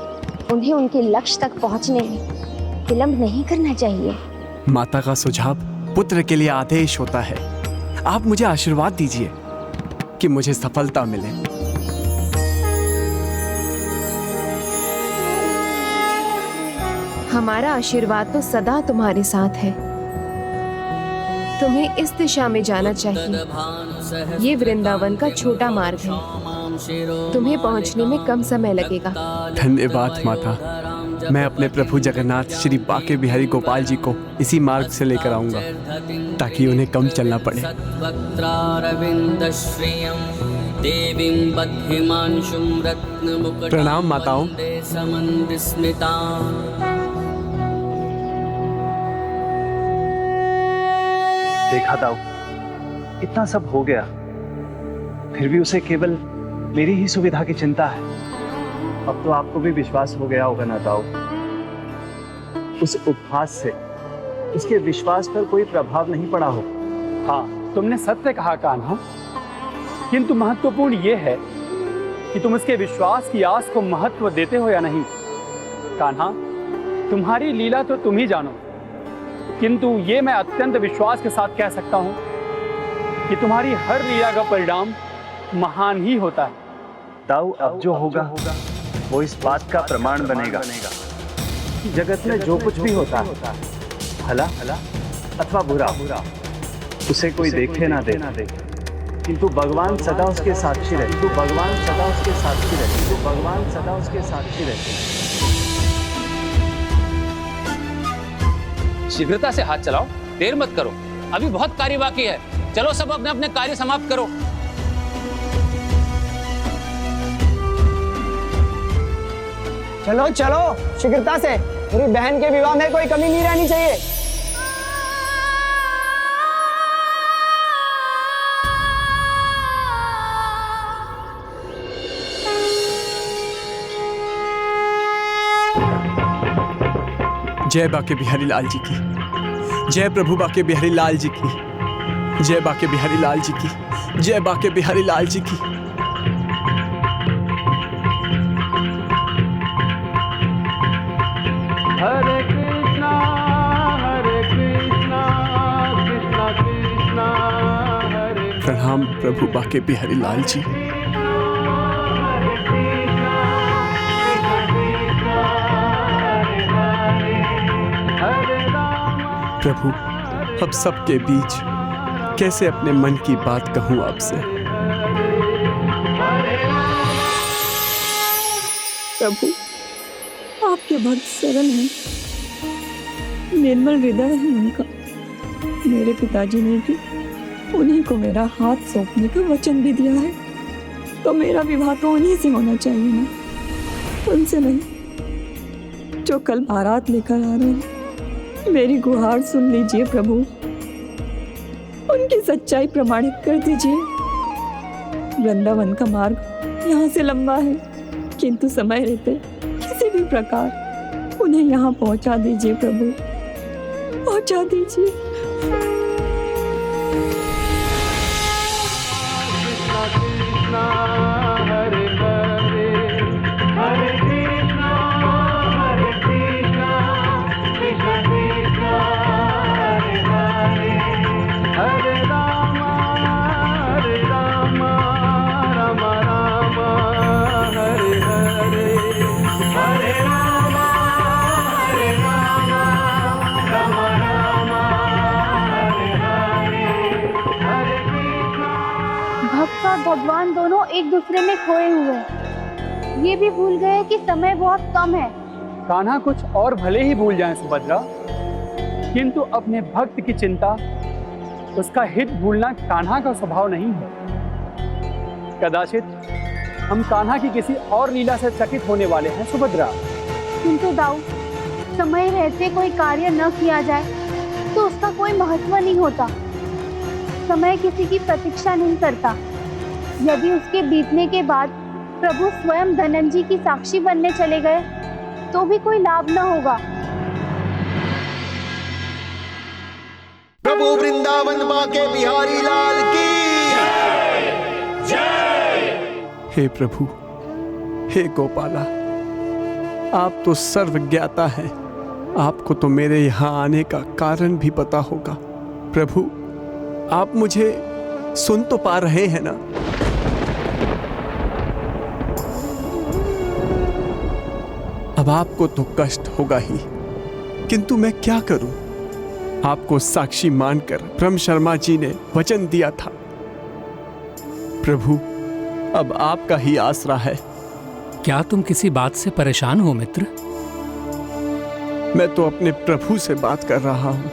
उन्हें उनके लक्ष्य तक पहुंचने में विलंब नहीं करना चाहिए। माता का सुझाव पुत्र के लिए आदेश होता है। आप मुझे आशीर्वाद दीजिए कि मुझे सफलता मिले। हमारा आशीर्वाद तो सदा तुम्हारे साथ है। तुम्हें इस दिशा में जाना चाहिए। ये वृंदावन का छोटा मार्ग है, तुम्हें पहुंचने में कम समय लगेगा। धन्यवाद माता। मैं अपने प्रभु जगन्नाथ श्री बाके बिहारी गोपाल जी को इसी मार्ग से लेकर आऊंगा, ताकि उन्हें कम चलना पड़े। प्रणाम माताओं। देखा दाऊ, इतना सब हो गया, फिर भी उसे केवल मेरी ही सुविधा की चिंता है। अब तो आपको भी विश्वास हो गया होगा ना दाऊ। उस उपहास से उसके विश्वास पर कोई प्रभाव नहीं पड़ा हो। हाँ, तुमने सत्य कहा कान्हा, किंतु महत्वपूर्ण यह है कि तुम उसके विश्वास की आस को महत्व देते हो या नहीं। कान्हा, तुम्हारी लीला तो तुम ही जानो, किंतु ये मैं अत्यंत विश्वास के साथ कह सकता हूं कि तुम्हारी हर लीला का परिणाम महान ही होता है। दाऊ, अब जो होगा वो इस बात का प्रमाण बनेगा कि जगत में जो कुछ भी होता है, भला अथवा बुरा, उसे कोई देखे ना देखे, किंतु भगवान सदा उसके साक्षी रहे। तो भगवान सदा उसके साक्षी रहे। तो भगवान सदा उसके साक्षी रहे। शीघ्रता से हाथ चलाओ, देर मत करो, अभी बहुत कार्य बाकी है। चलो सब अपने अपने कार्य समाप्त करो। चलो चलो शीघ्रता से, मेरी बहन के विवाह में कोई कमी नहीं रहनी चाहिए। जय बाके बिहारी लाल जी की, जय प्रभु बाके बिहारी लाल जी की, जय बाके बिहारी लाल जी की, जय बाके बिहारी लाल जी की। हरे कृष्णा कृष्णा कृष्णा हरे। प्रणाम प्रभु बाके बिहारी लाल जी। प्रभु, अब सबके बीच कैसे अपने मन की बात कहूं आपसे। प्रभु, आपके भक्त सरल हैं, निर्मल हृदय है उनका। मेरे पिताजी ने भी उन्हीं को मेरा हाथ सौंपने का वचन भी दिया है, तो मेरा विवाह तो उन्हीं से होना चाहिए ना, उनसे नहीं जो कल बारात लेकर आ रहे हैं। मेरी गुहार सुन लीजिए प्रभु, उनकी सच्चाई प्रमाणित कर दीजिए। वृंदावन का मार्ग यहाँ से लंबा है, किंतु समय रहते किसी भी प्रकार उन्हें यहाँ पहुँचा दीजिए प्रभु, पहुँचा दीजिए। भगवान दोनों एक दूसरे में खोए हुए हैं। ये भी भूल गए कि समय बहुत कम है। कान्हा कुछ और भले ही भूल जाएं सुभद्रा, किंतु अपने भक्त की चिंता, उसका हित भूलना कान्हा का स्वभाव नहीं है। कदाचित हम कान्हा की किसी और लीला से चकित होने वाले हैं सुभद्रा। किंतु दाऊ, समय रहते कोई कार्य न किया जाए तो उसका कोई महत्व नहीं होता। समय किसी की प्रतीक्षा नहीं करता। यदि उसके बीतने के बाद प्रभु स्वयं धनंजय की साक्षी बनने चले गए तो भी कोई लाभ न होगा। प्रभु वृंदावन बाके बिहारी लाल की जय। हे प्रभु, हे गोपाला, आप तो सर्वज्ञाता हैं। आपको तो मेरे यहाँ आने का कारण भी पता होगा। प्रभु, आप मुझे सुन तो पा रहे हैं ना? अब आपको तो कष्ट होगा ही, किंतु मैं क्या करूं? आपको साक्षी मानकर ब्रह्म शर्मा जी ने वचन दिया था। प्रभु, अब आपका ही आसरा है। क्या तुम किसी बात से परेशान हो मित्र? मैं तो अपने प्रभु से बात कर रहा हूं।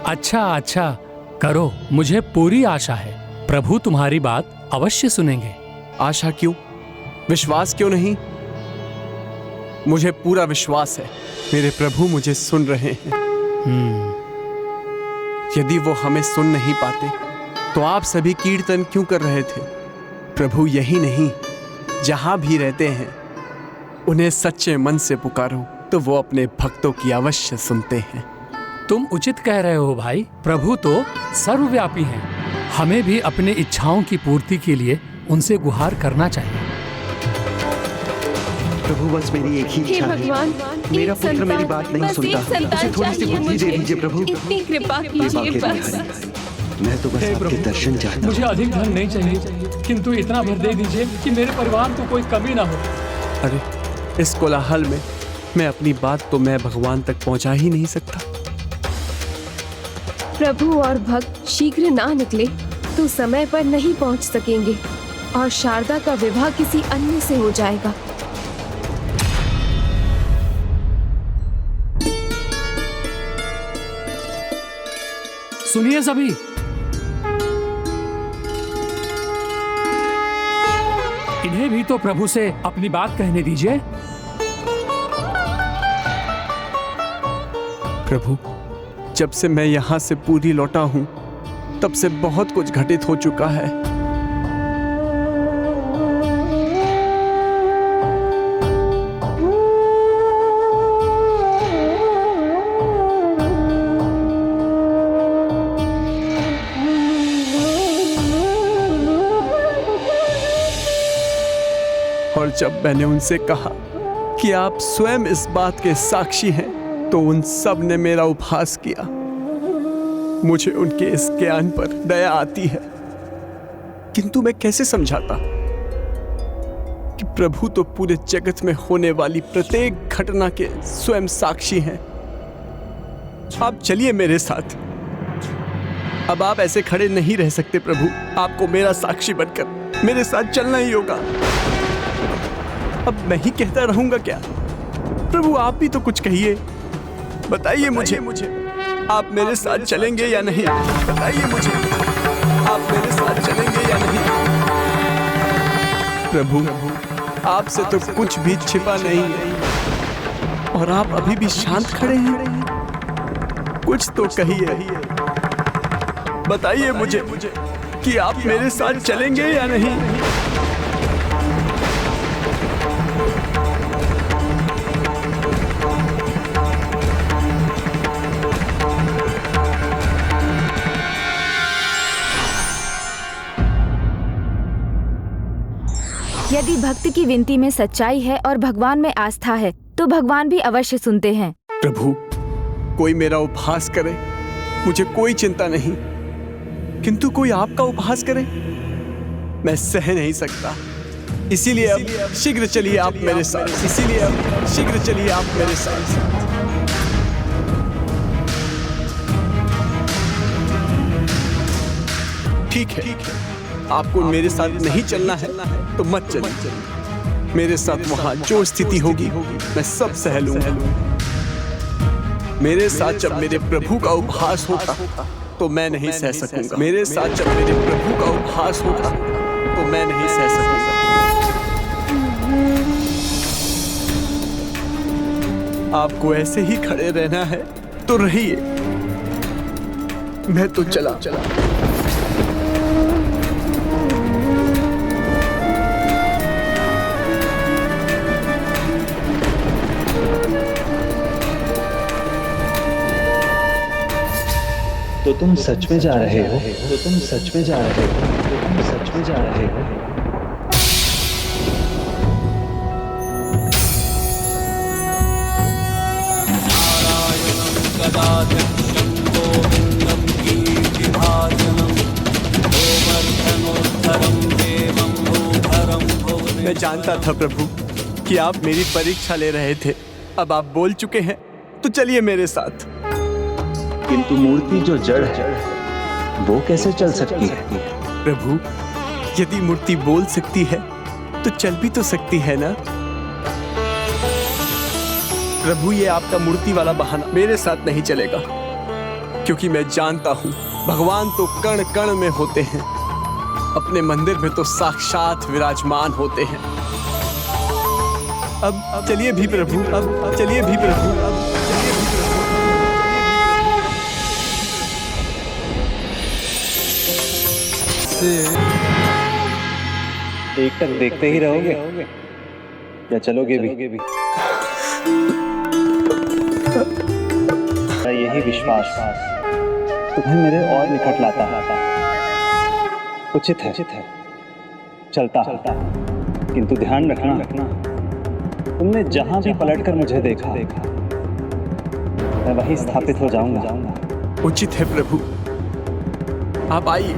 अच्छा अच्छा, करो, मुझे पूरी आशा है प्रभु तुम्हारी बात अवश्य सुनेंगे। आशा क्यों, विश्वास क्यों नहीं? मुझे पूरा विश्वास है मेरे प्रभु मुझे सुन रहे हैं। यदि वो हमें सुन नहीं पाते तो आप सभी कीर्तन क्यों कर रहे थे? प्रभु यही नहीं, जहां भी रहते हैं उन्हें सच्चे मन से पुकारो तो वो अपने भक्तों की अवश्य सुनते हैं। तुम उचित कह रहे हो भाई, प्रभु तो सर्वव्यापी हैं। हमें भी अपने इच्छाओं की पूर्ति के लिए उनसे गुहार करना चाहिए। प्रभु, बस मेरी एक ही इच्छा है, मेरा पुत्र मेरी बात नहीं सुनता, उसे थोड़ी सी बुद्धि दे दीजिए प्रभु। इतनी कृपा कीजिए बस। मैं तो बस आपके दर्शन चाहता हूँ। मुझे अधिक धन नहीं चाहिए, किंतु इतना भर दे दीजिए कि मेरे परिवार को कोई कमी ना हो। अरे, इस कोलाहल में मैं अपनी बात तो मैं भगवान तक पहुंचा ही नहीं सकता। प्रभु और भक्त शीघ्र ना निकले तो समय पर नहीं पहुंच सकेंगे और शारदा का विवाह किसी अन्य से हो जाएगा। सुनिए सभी, इन्हें भी तो प्रभु से अपनी बात कहने दीजिए। प्रभु, जब से मैं यहाँ से पूरी लौटा हूँ तब से बहुत कुछ घटित हो चुका है। और जब मैंने उनसे कहा कि आप स्वयं इस बात के साक्षी हैं तो उन सब ने मेरा उपहास किया। मुझे उनके इस ज्ञान पर दया आती है, किंतु मैं कैसे समझाता कि प्रभु तो पूरे जगत में होने वाली प्रत्येक घटना के स्वयं साक्षी हैं। आप चलिए मेरे साथ। अब आप ऐसे खड़े नहीं रह सकते प्रभु, आपको मेरा साक्षी बनकर मेरे साथ चलना ही होगा। अब मैं ही कहता रहूंगा क्या? प्रभु आप भी तो कुछ कहिए, बताइए मुझे आप मेरे साथ चलेंगे या नहीं? बताइए मुझे आप मेरे साथ चलेंगे या नहीं? प्रभु आपसे तो कुछ भी छिपा नहीं है और आप अभी भी शांत खड़े हैं। कुछ तो कहिए, बताइए मुझे कि आप मेरे साथ चलेंगे या नहीं? यदि भक्त की विनती में सच्चाई है और भगवान में आस्था है तो भगवान भी अवश्य सुनते हैं। प्रभु कोई मेरा उपहास करे, मुझे कोई चिंता नहीं, किंतु कोई आपका उपहास करे मैं सह नहीं सकता। इसीलिए अब शीघ्र चलिए आप मेरे साथ, इसीलिए अब शीघ्र चलिए आप मेरे साथ। ठीक है, आपको मेरे साथ नहीं चलना है तो मत चलिए। मेरे साथ वहां जो स्थिति होगी मैं सब सह लूंगा। मेरे साथ जब मेरे प्रभु का उपहास होगा तो मैं नहीं सह सकूंगा। मेरे साथ जब मेरे प्रभु का उपहास होगा तो मैं नहीं सह सकूंगा। आपको ऐसे ही खड़े रहना है तो रहिए, मैं तो चला। तो तुम सच में जा रहे हो? तो तुम सच में जा रहे हो? तो तुम सच में जा रहे हो? मैं जानता था प्रभु कि आप मेरी परीक्षा ले रहे थे। अब आप बोल चुके हैं तो चलिए मेरे साथ। किंतु मूर्ति जो जड़ है वो कैसे चल सकती है? प्रभु यदि मूर्ति बोल सकती है तो चल भी तो सकती है ना? प्रभु ये आपका मूर्ति वाला बहाना मेरे साथ नहीं चलेगा, क्योंकि मैं जानता हूं भगवान तो कण कण में होते हैं, अपने मंदिर में तो साक्षात विराजमान होते हैं। अब चलिए भी प्रभु, अब चलिए भी प्रभु, अब चलिए भी प्रभु। एक टक देखते ही रहोगे या चलोगे भी? यही विश्वास तुम्हें मेरे और निकट लाता है। उचित है, चलता किंतु ध्यान रखना तुमने जहां भी पलटकर मुझे देखा मैं वहीं स्थापित हो जाऊंगा। उचित है प्रभु, आप आइए,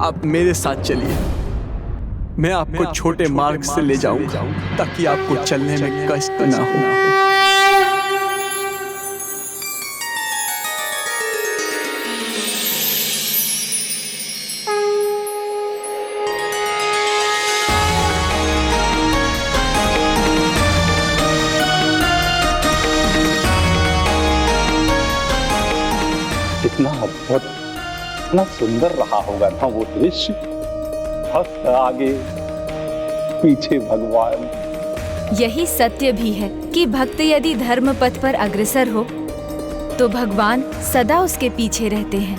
आप मेरे साथ चलिए। मैं आपको छोटे मार्ग से ले जाऊंगा ताकि आपको चलने में कष्ट ना हो। कितना अद्भुत, कितना सुंदर रहा होगा ना वो दृश्य। भक्त आगे पीछे भगवान। यही सत्य भी है कि भक्त यदि धर्म पथ पर अग्रसर हो तो भगवान सदा उसके पीछे रहते हैं,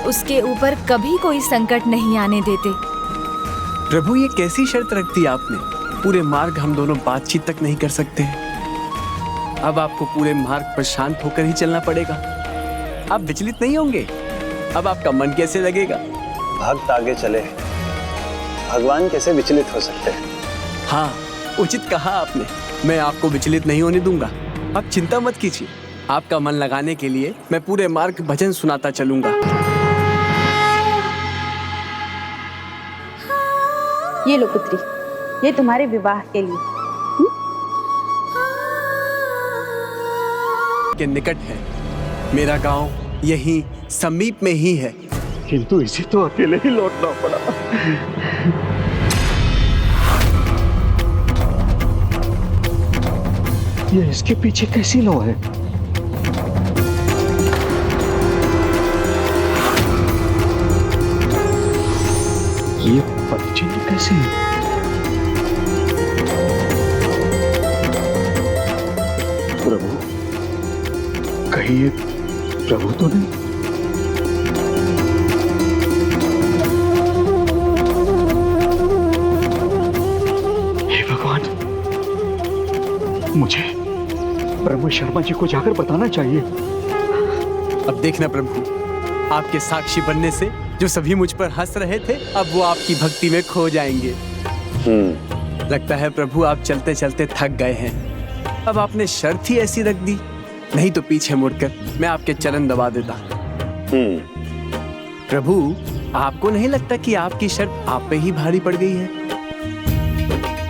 उसके ऊपर कभी कोई संकट नहीं आने देते। प्रभु ये कैसी शर्त रख दी आपने? पूरे मार्ग हम दोनों बातचीत तक नहीं कर सकते। अब आपको पूरे मार्ग पर शांत होकर ही चलना पड़ेगा। आप विचलित नहीं होंगे? अब आपका मन कैसे लगेगा? भक्त आगे चले, भगवान कैसे विचलित हो सकते हैं? हाँ, उचित कहा आपने। मैं आपको विचलित नहीं होने दूंगा। आप चिंता मत कीजिए। आपका मन लगाने के लिए मैं पूरे मार्ग भजन सुनाता चलूंगा। ये लो पुत्री, ये तुम्हारे विवाह के लिए। के निकट है मेरा गांव, यहीं समीप में ही है, किंतु इसे तो अकेले ही लौटना पड़ा। ये इसके पीछे कैसी लो है? ये पदचिन्ह कैसे है? प्रभु, कहीं ये प्रभु तो नहीं? हे भगवान, मुझे ब्रह्म शर्मा जी को जाकर बताना चाहिए। अब देखना प्रभु, आपके साक्षी बनने से जो सभी मुझ पर हंस रहे थे, अब वो आपकी भक्ति में खो जाएंगे। लगता है प्रभु आप चलते चलते थक गए हैं। अब आपने शर्त ही ऐसी रख दी, नहीं तो पीछे मुड़कर मैं आपके चरण दबा देता। प्रभु, आपको नहीं लगता कि आपकी शर्त आप पे ही भारी पड़ गई है?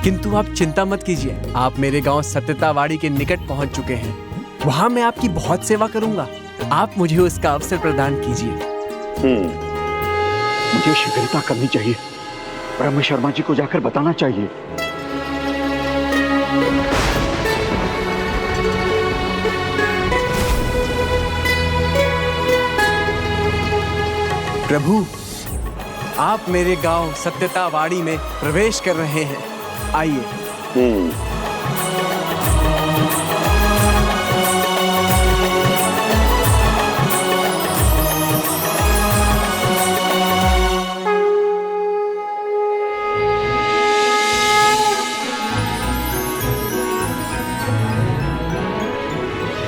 किंतु आप चिंता मत कीजिए, आप मेरे गांव सत्यतावाड़ी के निकट पहुंच चुके हैं। वहां मैं आपकी बहुत सेवा करूंगा। आप मुझे उसका अवसर प्रदान कीजिए। मुझे शीघ्रता करनी चाहिए, ब्रह्म शर्मा जी को जाकर बताना चाहिए। प्रभु, आप मेरे गांव सत्यतावाड़ी में प्रवेश कर रहे हैं। आइए।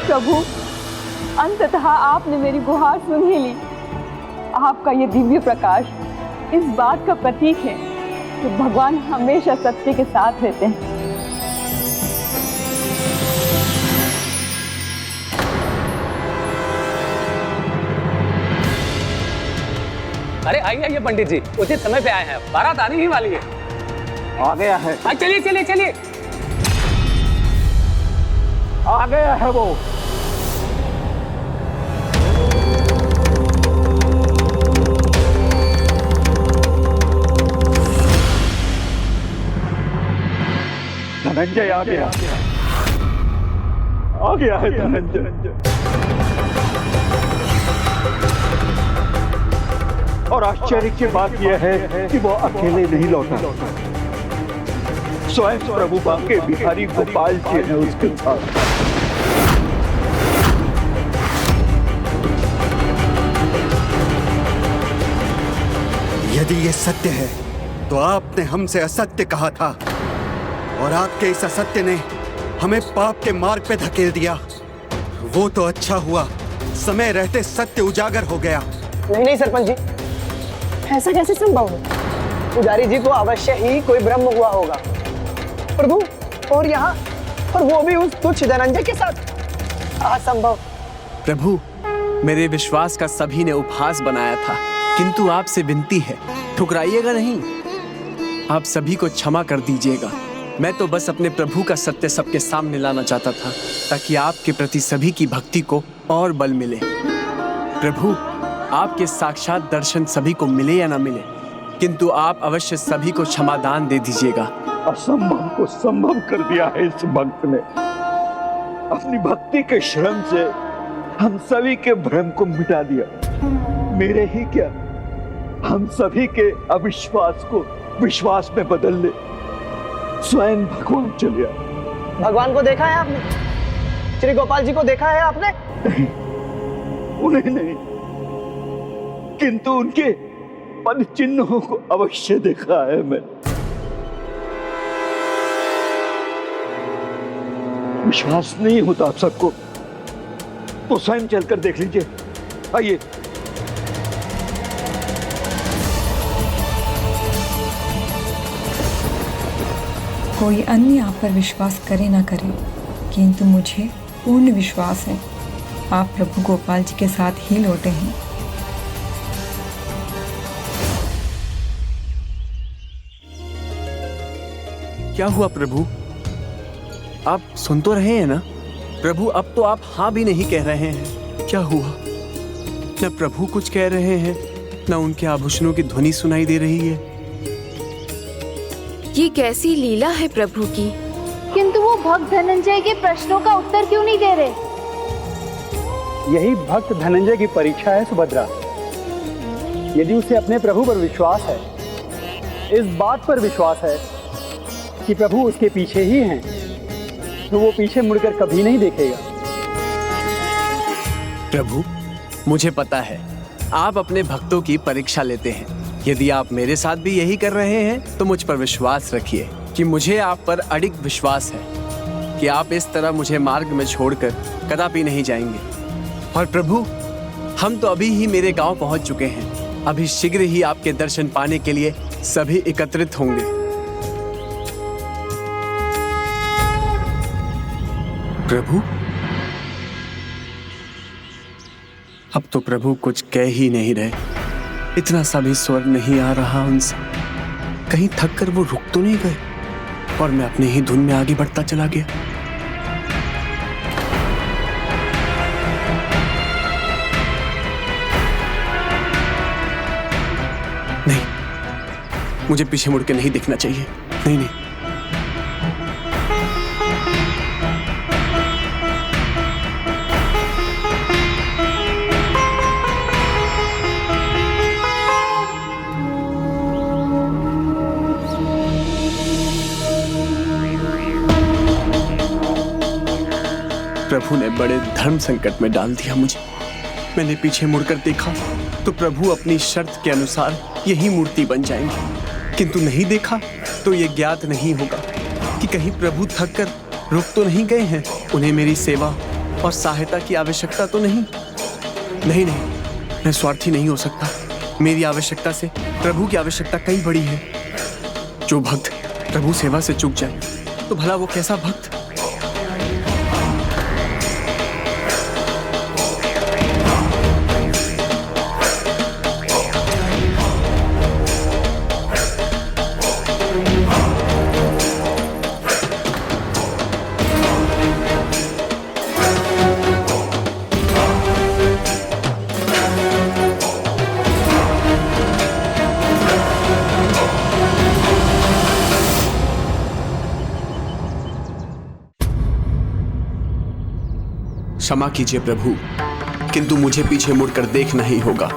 प्रभु, अंततः आपने मेरी गुहार सुन ही ली। आपका ये दिव्य प्रकाश इस बात का प्रतीक है कि भगवान हमेशा सत्य के साथ रहते हैं। अरे आइए आइए पंडित जी, उचित समय पे आए हैं, बारात आने ही वाली है। आ गया है। चलिए चलिए चलिए। आ गया है वो। धनंजय आ गया। आ गया है धनंजय। और आश्चर्य की बात यह है कि वो अकेले नहीं लौटा, स्वयं प्रभु बांके बिहारी गोपाल जी ने उसके साथ। यदि ये सत्य है तो आपने हमसे असत्य कहा था, और आपके इस असत्य ने हमें पाप के मार्ग पे धकेल दिया। वो तो अच्छा हुआ, समय रहते सत्य उजागर हो गया। नहीं नहीं सरपंच जी, ऐसा कैसे संभव है? पुजारी जी को अवश्य ही कोई ब्रह्म हुआ होगा प्रभु, और यहाँ, और वो भी उस तुच्छ धनंजय के साथ। असंभव। प्रभु, मेरे विश्वास का सभी ने उपहास बनाया था, किंतु आपसे विनती है, ठुकराइएगा नहीं। आप सभी को क्षमा कर दीजिएगा। मैं तो बस अपने प्रभु का सत्य सबके सामने लाना चाहता था, ताकि आपके प्रति सभी की भक्ति को और बल मिले। प्रभु, आपके साक्षात दर्शन सभी को मिले या ना मिले, किंतु आप अवश्य सभी को क्षमादान दे दीजिएगा। असंभव को संभव कर दिया है इस भक्त ने। अपनी भक्ति के श्रम से हम सभी के भ्रम को मिटा दिया। मेरे ही क्या, हम सभी के अविश्वास को विश्वास में बदल ले। स्वयं भगवान चले आए। भगवान को देखा है आपने? श्री गोपाल जी को देखा है आपने? नहीं, उन्हें नहीं, किंतु उनके पद चिन्हों को अवश्य देखा है मैं। विश्वास नहीं होता आप सबको तो स्वयं चलकर देख लीजिए। आइए। कोई अन्य आप पर विश्वास करे ना करे, किंतु मुझे पूर्ण विश्वास है आप प्रभु गोपाल जी के साथ ही लौटे हैं। क्या हुआ प्रभु? आप सुन तो रहे हैं ना? प्रभु, अब तो आप हाँ भी नहीं कह रहे हैं। क्या हुआ? न प्रभु कुछ कह रहे हैं, न उनके आभूषणों की ध्वनि सुनाई दे रही है। ये कैसी लीला है प्रभु की? किंतु वो भक्त धनंजय के प्रश्नों का उत्तर क्यों नहीं दे रहे? यही भक्त धनंजय की परीक्षा है सुभद्रा। यदि उसे अपने प्रभु पर विश्वास है, इस बात पर विश्वास है कि प्रभु उसके पीछे ही हैं, तो वो पीछे मुड़कर कभी नहीं देखेगा। प्रभु, मुझे पता है आप अपने भक्तों की परीक्षा लेते हैं। यदि आप मेरे साथ भी यही कर रहे हैं तो मुझ पर विश्वास रखिए कि मुझे आप पर अडिग विश्वास है कि आप इस तरह मुझे मार्ग में छोड़कर कदापि नहीं जाएंगे। और प्रभु, हम तो अभी ही मेरे गांव पहुंच चुके हैं। अभी शीघ्र ही आपके दर्शन पाने के लिए सभी एकत्रित होंगे। प्रभु, अब तो प्रभु कुछ कह ही नहीं रहे। इतना सा भी स्वर नहीं आ रहा उनसे। कहीं थक कर वो रुक तो नहीं गए और मैं अपने ही धुन में आगे बढ़ता चला गया। नहीं, मुझे पीछे मुड़ के नहीं देखना चाहिए। नहीं नहीं, प्रभु ने बड़े धर्म संकट में डाल दिया मुझे। मैंने पीछे मुड़कर देखा तो प्रभु अपनी शर्त के अनुसार यही मूर्ति बन जाएंगी, किंतु नहीं देखा तो ये ज्ञात नहीं होगा कि कहीं प्रभु थक कर रुक तो नहीं गए हैं। उन्हें मेरी सेवा और सहायता की आवश्यकता तो नहीं। नहीं नहीं, मैं स्वार्थी नहीं हो सकता। मेरी आवश्यकता से प्रभु की आवश्यकता कई बड़ी है। जो भक्त प्रभु सेवा से चूक जाए तो भला वो कैसा भक्त। क्षमा कीजिए प्रभु, किंतु मुझे पीछे मुड़कर देखना ही होगा।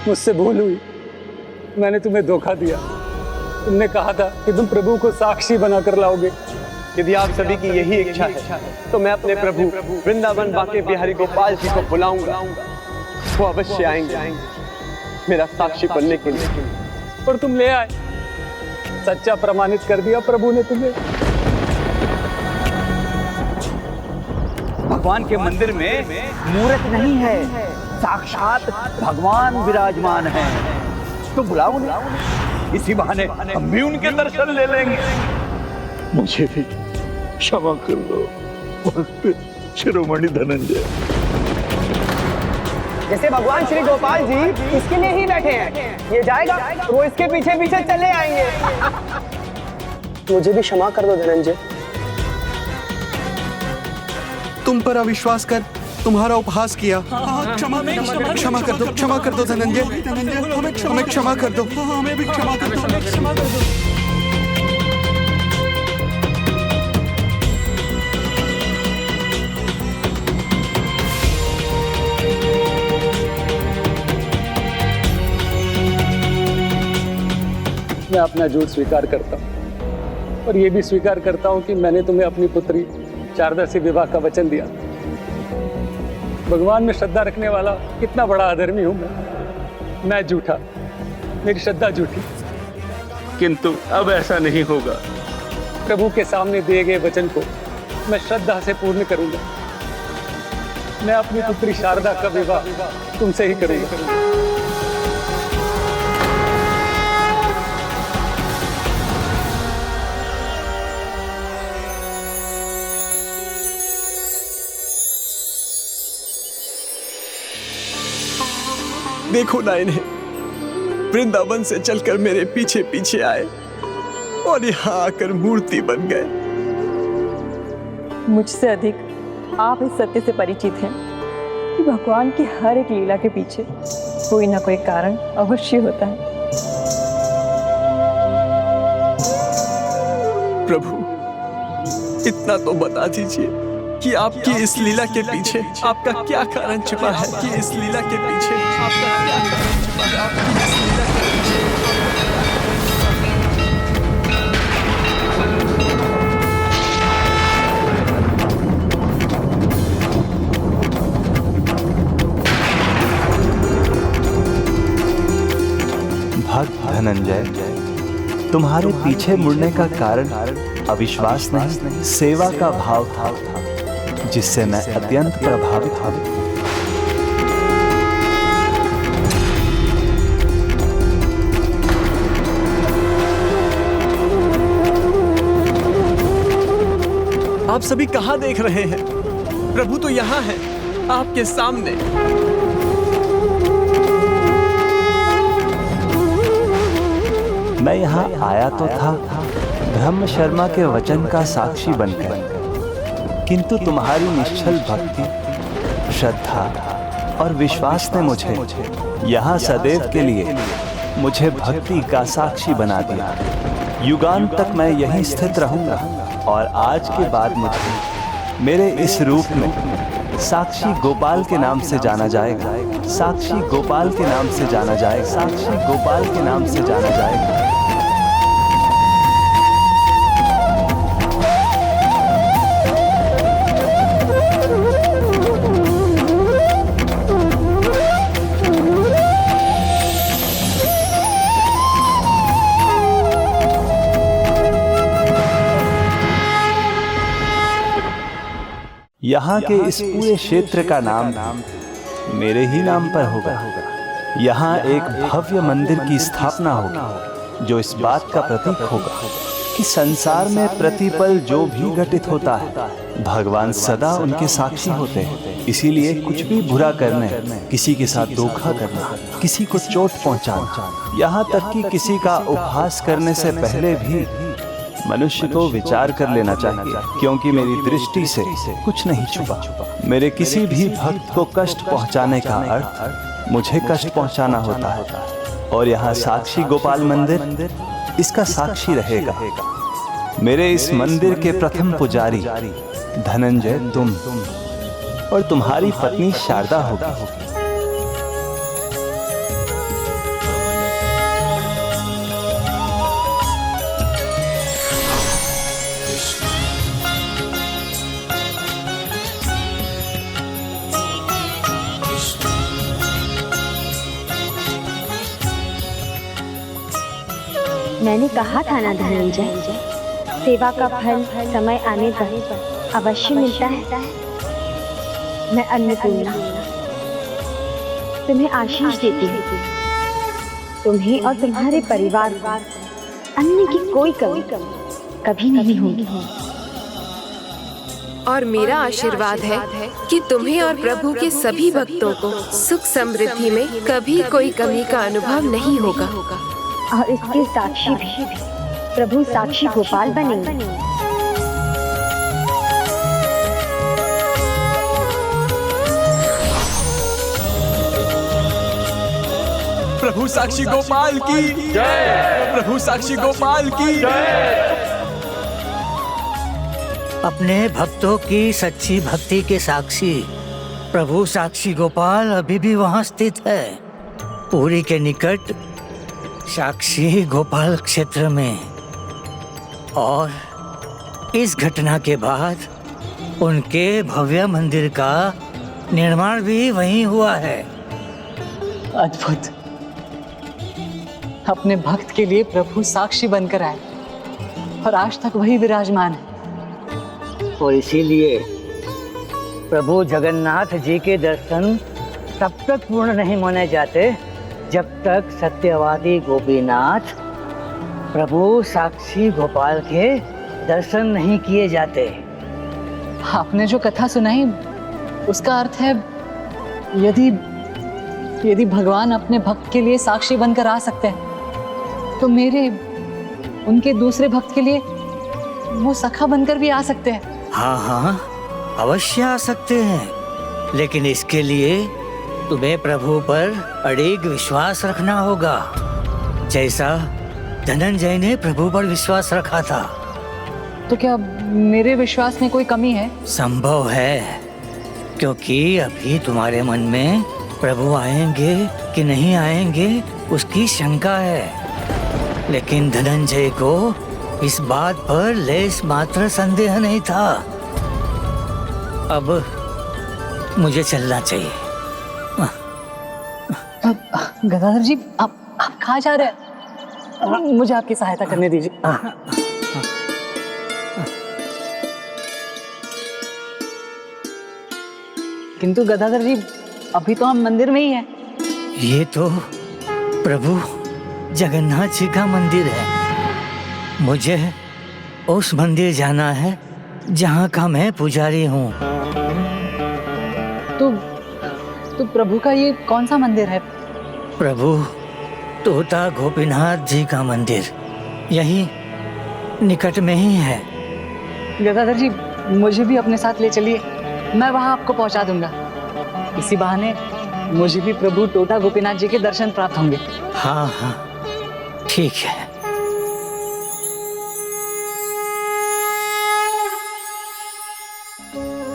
मुझसे भूल हुई, मैंने तुम्हें धोखा दिया। तुमने कहा था कि तुम प्रभु को साक्षी बनाकर लाओगे। यदि आप सभी की यही इच्छा है तो मैं अपने प्रभु वृंदावन बाके बिहारी गोपाल जी को बुलाऊंगा। वो अवश्य आएंगे मेरा साक्षी बनने के लिए। और तुम ले आए, सच्चा प्रमाणित कर दिया प्रभु ने तुम्हें। भगवान के मंदिर में मूर्त नहीं है, साक्षात भगवान विराजमान है। तो बुलाओ उन्हें, इसी बहाने हम भी उनके दर्शन ले लेंगे। मुझे भी क्षमा कर दो भक्त शिरोमणि धनंजय। जैसे भगवान श्री गोपाल जी इसके लिए ही बैठे हैं, ये जाएगा तो वो इसके पीछे पीछे चले आएंगे। मुझे भी क्षमा कर दो धनंजय। तुम पर अविश्वास कर तुम्हारा उपहास किया। क्षमा कर दो, क्षमा कर दो धनंजय, हमें क्षमा कर दो, हमें भी क्षमा कर दो, क्षमा कर दो। मैं अपना झूठ स्वीकार करता हूँ और ये भी स्वीकार करता हूँ कि मैंने तुम्हें अपनी पुत्री शारदा से विवाह का वचन दिया। भगवान में श्रद्धा रखने वाला कितना बड़ा अधर्मी हूं मैं झूठा, मेरी श्रद्धा झूठी। किंतु अब ऐसा नहीं होगा। प्रभु के सामने दिए गए वचन को मैं श्रद्धा से पूर्ण करूंगा। मैं अपनी पुत्री शारदा का विवाह तुमसे ही करूंगा। देखो ना इन्हें, वृंदावन से चलकर मेरे पीछे पीछे आए और यहाँ आकर मूर्ति बन गए। मुझसे अधिक आप इस सत्य से परिचित हैं कि भगवान की हर एक लीला के पीछे कोई ना कोई कारण अवश्य होता है। प्रभु, इतना तो बता दीजिए कि आपकी इस लीला के पीछे आपका क्या कारण छिपा है? कि इस लीला के पीछे आपका क्या कारण छिपा है? आपकी इस लीला के पीछे भक्त धनंजय, तुम्हारे पीछे मुड़ने का कारण अविश्वास नहीं, सेवा का भाव था, जिससे मैं अत्यंत प्रभावित था। आप सभी कहाँ देख रहे हैं? प्रभु तो यहाँ है, आपके सामने। मैं यहाँ आया तो था ब्रह्म शर्मा के वचन का साक्षी बनकर, किंतु तुम्हारी निश्चल भक्ति, श्रद्धा और विश्वास ने मुझे यहाँ सदैव के लिए मुझे भक्ति का साक्षी बना दिया। युगांत तक मैं यहीं स्थित रहूंगा और आज के बाद मुझे मेरे इस रूप में साक्षी गोपाल के नाम से जाना जाएगा। साक्षी गोपाल के नाम से जाना जाएगा। साक्षी गोपाल के नाम से जाना जाएगा। यहाँ के इस पूरे क्षेत्र का नाम मेरे ही नाम पर होगा। यहाँ एक भव्य मंदिर की स्थापना होगी, जो इस बात का प्रतीक होगा कि संसार में प्रतिपल जो भी घटित होता है, भगवान सदा उनके साक्षी होते हैं। इसीलिए कुछ भी बुरा करने, किसी के साथ धोखा करना, किसी को चोट पहुंचाना, यहाँ तक कि किसी का उपहास करने से पहले भी मनुष्य को विचार कर लेना चाहिए, क्योंकि मेरी दृष्टि से कुछ नहीं छुपा। मेरे किसी भी भक्त को कष्ट पहुंचाने का अर्थ मुझे कष्ट पहुंचाना होता है, और यहाँ साक्षी गोपाल मंदिर इसका साक्षी रहेगा। मेरे इस मंदिर के प्रथम पुजारी धनंजय तुम और तुम्हारी पत्नी शारदा होगी। मैंने कहा था ना धनंजय, सेवा का फल समय आने पर अवश्य मिलता है। मैं अन्नपूर्णा तुम्हें आशीष देती हूँ। तुम्हें और तुम्हारे परिवार को अन्न की कोई कमी कभी नहीं होगी। और मेरा आशीर्वाद है कि तुम्हें और प्रभु के सभी भक्तों को सुख समृद्धि में कभी कोई कमी का अनुभव नहीं होगा। और इसके साक्षी भी प्रभु साक्षी गोपाल बनेंगे। प्रभु साक्षी गोपाल की जय। प्रभु साक्षी गोपाल की जय। अपने भक्तों की सच्ची भक्ति के साक्षी प्रभु साक्षी गोपाल अभी भी वहां स्थित है, पुरी के निकट साक्षी गोपाल क्षेत्र में। और इस घटना के बाद उनके भव्य मंदिर का निर्माण भी वहीं हुआ है। अद्भुत। अपने भक्त के लिए प्रभु साक्षी बनकर आए और आज तक वही विराजमान है। और इसीलिए प्रभु जगन्नाथ जी के दर्शन तब तक पूर्ण नहीं माने जाते जब तक सत्यवादी गोपीनाथ प्रभु साक्षी गोपाल के दर्शन नहीं किए जाते। आपने जो कथा सुनाई उसका अर्थ है, यदि यदि भगवान अपने भक्त के लिए साक्षी बनकर आ सकते हैं तो मेरे उनके दूसरे भक्त के लिए वो सखा बनकर भी आ सकते हैं। हाँ हाँ, अवश्य आ सकते हैं, लेकिन इसके लिए तुम्हें प्रभु पर अड़िग विश्वास रखना होगा, जैसा धनंजय ने प्रभु पर विश्वास रखा था। तो क्या मेरे विश्वास में कोई कमी है? संभव है, क्योंकि अभी तुम्हारे मन में प्रभु आएंगे कि नहीं आएंगे उसकी शंका है, लेकिन धनंजय को इस बात पर लेस मात्र संदेह नहीं था। अब मुझे चलना चाहिए। गदाधर जी, आप कहाँ जा रहे हैं? मुझे आपकी सहायता करने दीजिए। किंतु गदाधर जी, अभी तो हम मंदिर में ही हैं। ये तो प्रभु जगन्नाथ जी का मंदिर है। मुझे उस मंदिर जाना है जहाँ का मैं पुजारी हूँ। तो प्रभु का ये कौन सा मंदिर है? प्रभु तोता गोपीनाथ जी का मंदिर यही निकट में ही है। गदाधर जी, मुझे भी अपने साथ ले चलिए, मैं वहाँ आपको पहुँचा दूंगा। इसी बहाने मुझे भी प्रभु तोता गोपीनाथ जी के दर्शन प्राप्त होंगे। हाँ हाँ, ठीक है।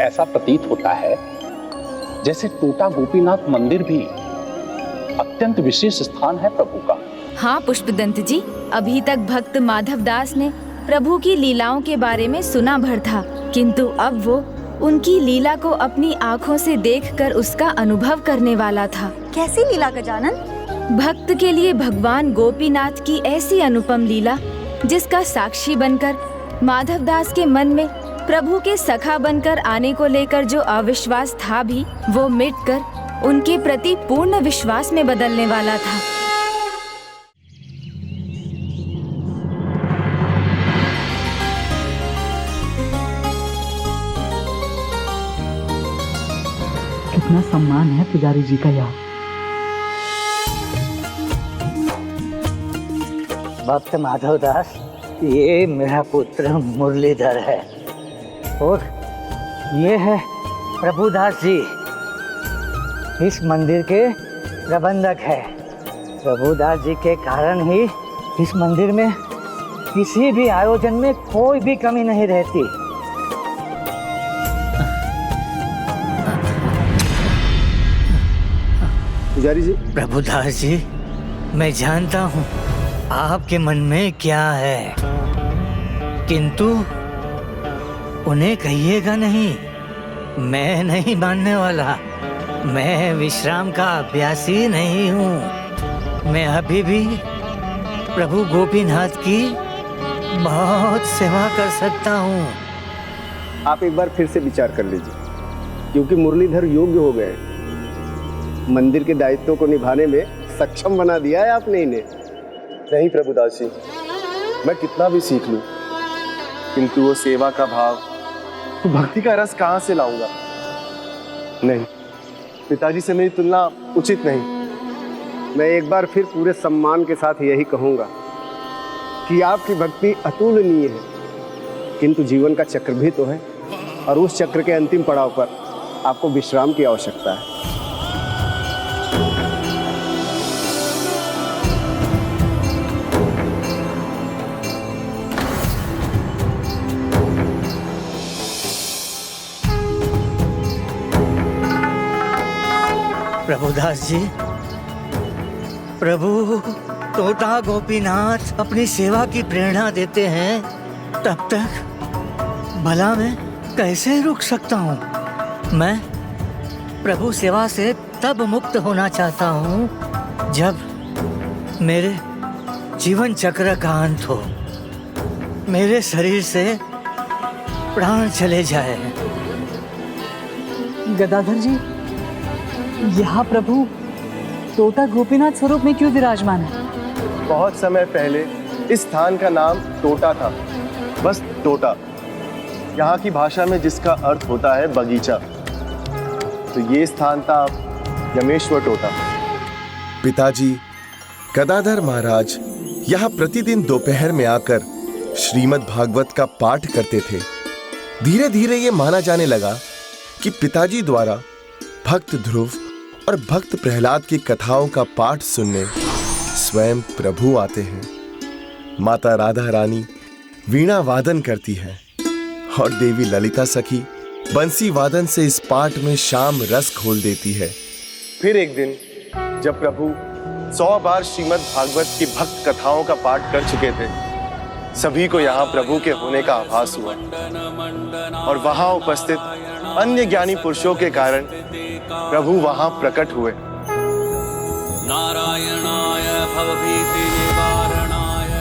ऐसा प्रतीत होता है जैसे टोटा गोपीनाथ मंदिर भी अत्यंत विशेष स्थान है प्रभु का। हाँ पुष्पदंत जी, अभी तक भक्त माधव दास ने प्रभु की लीलाओं के बारे में सुना भर था, किंतु अब वो उनकी लीला को अपनी आँखों से देखकर उसका अनुभव करने वाला था। कैसी लीला गजानन? भक्त के लिए भगवान गोपीनाथ की ऐसी अनुपम लीला जिसका साक्षी बनकर माधव दास के मन में प्रभु के सखा बनकर आने को लेकर जो अविश्वास था भी वो मिटकर उनके प्रति पूर्ण विश्वास में बदलने वाला था। कितना सम्मान है पुजारी जी का यहाँ। भक्त माधव दास, ये मेरा पुत्र मुरलीधर है और ये है प्रभुदास जी, इस मंदिर के प्रबंधक है। प्रभुदास जी के कारण ही इस मंदिर में किसी भी आयोजन में कोई भी कमी नहीं रहती। पुजारी जी। प्रभुदास जी, मैं जानता हूँ आपके मन में क्या है, किंतु उन्हें कहिएगा नहीं। मैं नहीं मानने वाला, मैं विश्राम का अभ्यासी नहीं हूँ। मैं अभी भी प्रभु गोपीनाथ की बहुत सेवा कर सकता हूँ। आप एक बार फिर से विचार कर लीजिए, क्योंकि मुरलीधर योग्य हो गए। मंदिर के दायित्वों को निभाने में सक्षम बना दिया है आपने इन्हें। नहीं प्रभुदास जी, मैं कितना भी सीख लूं, किंतु वो सेवा का भाव, तो भक्ति का रस कहां से लाऊंगा? नहीं, पिताजी से मेरी तुलना उचित नहीं। मैं एक बार फिर पूरे सम्मान के साथ यही कहूंगा कि आपकी भक्ति अतुलनीय है, किंतु जीवन का चक्र भी तो है, और उस चक्र के अंतिम पड़ाव पर आपको विश्राम की आवश्यकता है। प्रभुदास जी, प्रभु तोता गोपीनाथ अपनी सेवा की प्रेरणा देते हैं, तब तक भला मैं कैसे रुक सकता हूँ? मैं प्रभु सेवा से तब मुक्त होना चाहता हूँ जब मेरे जीवन चक्र का अंत हो, मेरे शरीर से प्राण चले जाए। गदाधर जी, यहाँ प्रभु तोता गोपीनाथ स्वरूप में क्यों विराजमान है? बहुत समय पहले इस स्थान का नाम टोटा था, बस टोटा। यहाँ की भाषा में जिसका अर्थ होता है बगीचा। तो ये स्थान था यमेश्वर टोटा। पिताजी गदाधर महाराज यहाँ प्रतिदिन दोपहर में आकर श्रीमद् भागवत का पाठ करते थे। धीरे धीरे ये माना जाने लगा कि पिताजी द्वारा भक्त ध्रुव और भक्त प्रहलाद की कथाओं का पाठ सुनने स्वयं प्रभु आते हैं। माता राधा रानी वीणा वादन करती है और देवी ललिता सखी बंसी वादन से इस पाठ में शाम रस घोल देती है। फिर एक दिन जब प्रभु 100 बार श्रीमद् भागवत की भक्त कथाओं का पाठ कर चुके थे, सभी को यहाँ प्रभु के होने का आभास हुआ और वहां उपस्थित अन्य ज्ञानी पुरुषों के कारण प्रभु वहां प्रकट हुए।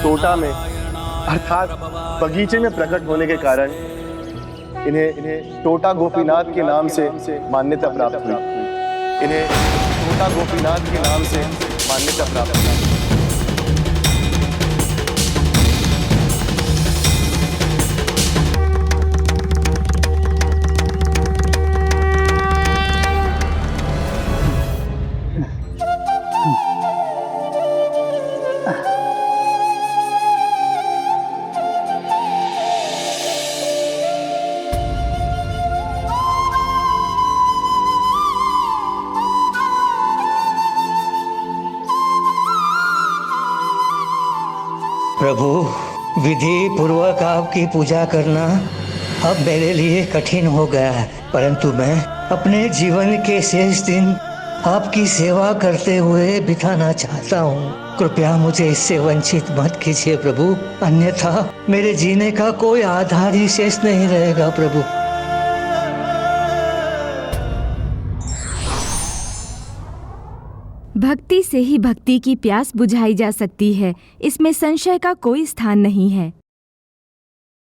टोटा में अर्थात बगीचे में प्रकट होने के कारण इन्हें टोटा गोपीनाथ के नाम से मान्यता प्राप्त हुई। इन्हें टोटा गोपीनाथ के नाम से मान्यता प्राप्त हुई। प्रभु, विधि पूर्वक आपकी पूजा करना अब मेरे लिए कठिन हो गया है, परंतु मैं अपने जीवन के शेष दिन आपकी सेवा करते हुए बिताना चाहता हूँ। कृपया मुझे इससे वंचित मत कीजिए प्रभु, अन्यथा मेरे जीने का कोई आधार ही शेष नहीं रहेगा प्रभु। भक्ति से ही भक्ति की प्यास बुझाई जा सकती है, इसमें संशय का कोई स्थान नहीं है।